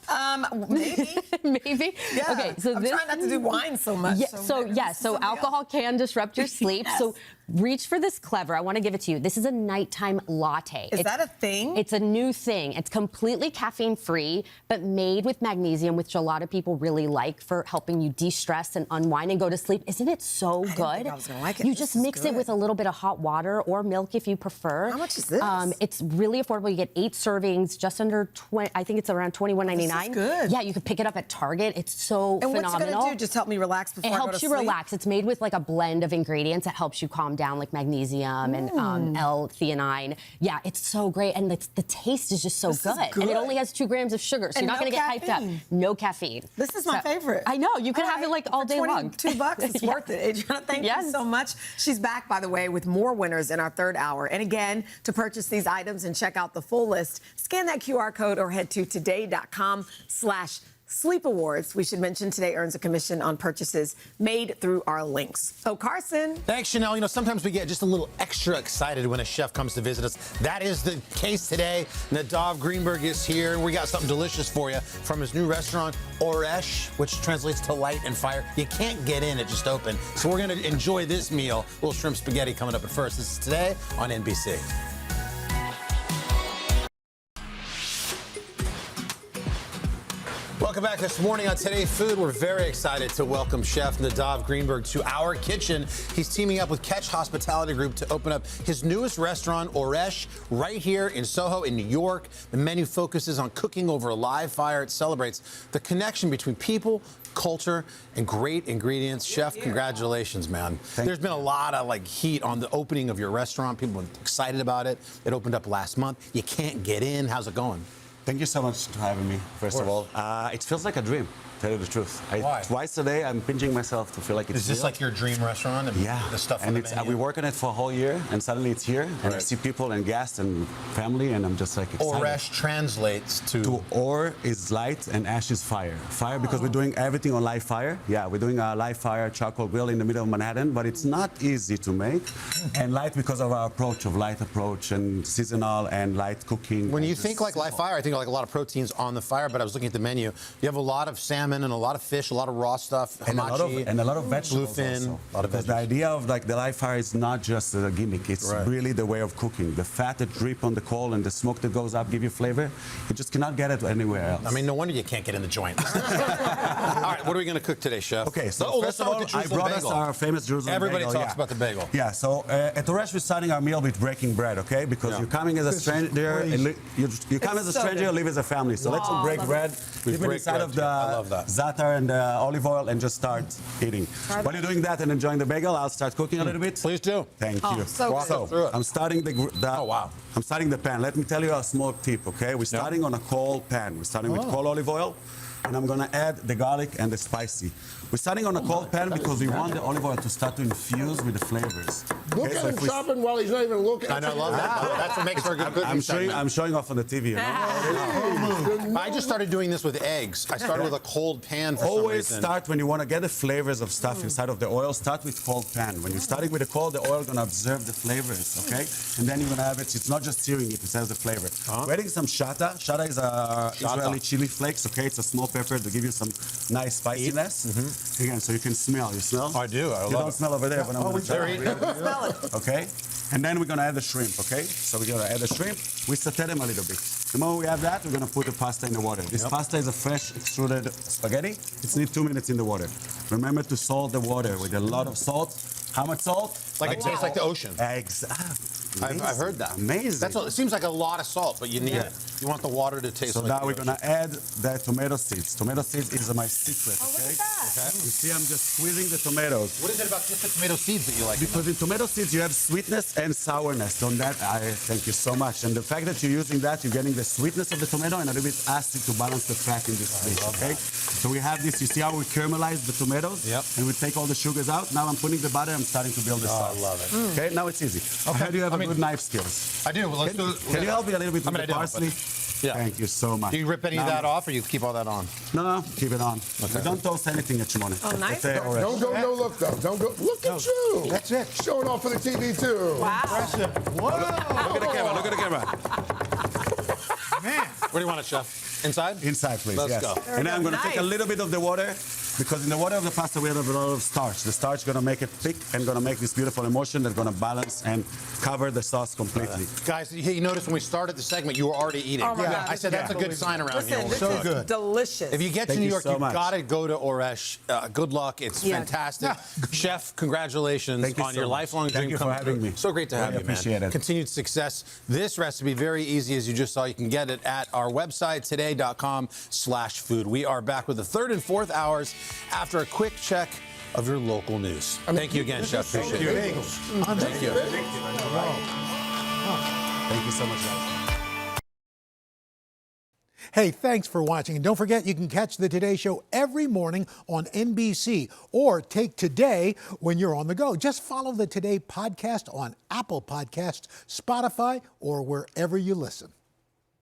Maybe. Maybe? Yeah. Okay, so I'm this... trying not to do wine so much. Yeah, so alcohol can disrupt your sleep. So reach for this Clever. I want to give it to you. This is a nighttime latte. Is that a thing? It's a new thing. It's completely caffeine-free, but made with magnesium, which a lot of people really like for helping you de-stress and unwind and go to sleep. Isn't it so good? I didn't think I was gonna like it. You This just is mix it good. with a little bit of hot water or milk if you prefer. How much is this? It's really affordable. You get 8 servings, just under 20. I think it's around $21.99. This is good. Yeah, you can pick it up at Target. It's so And phenomenal. what's it gonna do? Just help me relax before It I go helps to you sleep? relax. It's made with like a blend of ingredients that helps you calm down, like magnesium and L-theanine. Yeah, it's so great, and the taste is just so This is good. And it only has 2 grams of sugar, so And you're not no going to get hyped up. caffeine. No caffeine. This is my favorite. I know. You can have it like all day long. $22, it's worth it. Adriana, thank you so much. She's back, by the way, with more winners in our 3rd hour. And again, to purchase these items and check out the full list, scan that QR code or head to today.com/Sleep Awards. We should mention Today earns a commission on purchases made through our links. So, Carson. Thanks, Chanel. Sometimes we get just a little extra excited when a chef comes to visit us. That is the case today. Nadav Greenberg is here, and we got something delicious for you from his new restaurant, Oresh, which translates to light and fire. You can't get in, it just opened. So we're going to enjoy this meal. A little shrimp spaghetti coming up at first. This is Today on NBC. Welcome back this morning on Today Food. We're very excited to welcome Chef Nadav Greenberg to our kitchen. He's teaming up with Catch Hospitality Group to open up his newest restaurant, Oresh, right here in Soho in New York. The menu focuses on cooking over a live fire. It celebrates the connection between people, culture, and great ingredients. Chef, congratulations, man. There's been a lot of heat on the opening of your restaurant. People are excited about it. It opened up last month. You can't get in. How's it going? Thank you so much for having me, first of all. It feels like a dream, to tell you the truth. Why? Twice a day, I'm pinching myself to feel like it's Is this real. like your dream restaurant? And Yeah. The stuff on and the it's, menu? we work on it for a whole year, and suddenly it's here, and I see people and guests and family, and I'm just like excited. Oresh translates to... Or is light and ash is fire. Fire because we're doing everything on live fire. Yeah, we're doing a live fire charcoal grill in the middle of Manhattan, but it's not easy to make. And light because of our light approach and seasonal and light cooking. When you think like live fire, I think like a lot of proteins on the fire, but I was looking at the menu. You have a lot of salmon and a lot of fish, a lot of raw stuff, and hamachi, a lot of vegetables bluefin, also. a lot of Because the veggies. idea of the live fire is not just a gimmick, it's really the way of cooking. The fat that drip on the coal and the smoke that goes up give you flavor. You just cannot get it anywhere else. I mean, no wonder you can't get in the joint. All right, what are we going to cook today, Chef? Okay, so let's first of start all, with the I Jerusalem brought bagel. us our famous Jerusalem Everybody bagel. talks about the bagel. Yeah, so at the restaurant we're starting our meal with breaking bread, okay? Because you're coming as a stranger, and you come as a stranger, you leave as a family. So let's break bread, leave it inside of the za'atar and the olive oil, and just start eating. While you're doing that and enjoying the bagel, I'll start cooking a little bit. Please do. Thank you. Walk us through it. I'm starting I'm starting the pan. Let me tell you a small tip, okay? We're starting on a cold pan. We're starting with cold olive oil, and I'm gonna add the garlic and the spicy. We're starting on a cold pan because we want the olive oil to start to infuse with the flavors. Look at him chopping while he's not even looking. I know, I love that. That's what makes for a good cooking segment. I'm showing off on the TV, you know? I just started doing this with eggs. I started with a cold pan for some Always reason. start when you want to get the flavors of stuff inside of the oil. Start with cold pan. When you're starting with the cold, the oil gonna absorb the flavors, okay? And then you're gonna have it. It's not just searing it; it has the flavor. We're adding some shata. Shata is Israeli chili flakes, okay? It's a small pepper to give you some nice spiciness. Again, so you can smell. You smell? I do. I you love don't it. smell over there, but I'm gonna try. Smell it. Okay. And then we're gonna add the shrimp, okay? So we're gonna add the shrimp. We saute them a little bit. The moment we have that, we're gonna put the pasta in the water. This pasta is a fresh extruded spaghetti. It needs 2 minutes in the water. Remember to salt the water with a lot of salt. How much salt? Like it tastes like the ocean. Exactly. I've heard that. Amazing. It seems like a lot of salt, but you need it. You want the water to taste So like now the we're ocean. gonna add the tomato seeds. Tomato seeds is my secret, okay? You see, I'm just squeezing the tomatoes. What is it about just the tomato seeds that you like? Because in tomato seeds you have sweetness and sourness. On that, I thank you so much. And the fact that you're using that, you're getting the sweetness of the tomato and a little bit acid to balance the fat in this dish, okay? So we have this, you see how we caramelize the tomatoes? And we take all the sugars out. Now I'm putting the butter, I'm starting to build the sauce. I love it. Okay, now it's easy. Okay. How do you have good knife skills? I do. Well, let's do it. Can you help me a little bit with the parsley? Yeah. Thank you so much. Do you rip any of that off, or you keep all that on? No, keep it on. Okay. Don't toast anything at Shimon. Oh, nice. Don't go no look though. Don't go. Look at you. That's it. Showing off for the TV too. Wow. Impressive. Whoa. Look at the camera. Look at the camera. Man. Where do you want it, Chef? Inside? Inside, please. Let's yes. go. And then I'm going to take a little bit of the water, because in the water of the pasta we have a lot of starch. The starch is going to make it thick and going to make this beautiful emulsion that's going to balance and cover the sauce completely. Guys, you noticed when we started the segment, you were already eating. Oh my God, I said that's a good sign around here. This is delicious. If you get to Thank New you York, so you've much. got to go to Oresh. Good luck. It's fantastic. Chef, congratulations Thank you on so your much. lifelong Thank dream you for coming having true. me. So great to have Really you, man. appreciate it. Continued success. This recipe, very easy, as you just saw. You can get it at our website, today.com/food. We are back with the third and fourth hours after a quick check of your local news. Thank you again, Chef. Appreciate it. Thank you. Thank you so much, guys. Hey, thanks for watching. And don't forget, you can catch the Today Show every morning on NBC or take Today when you're on the go. Just follow the Today podcast on Apple Podcasts, Spotify, or wherever you listen.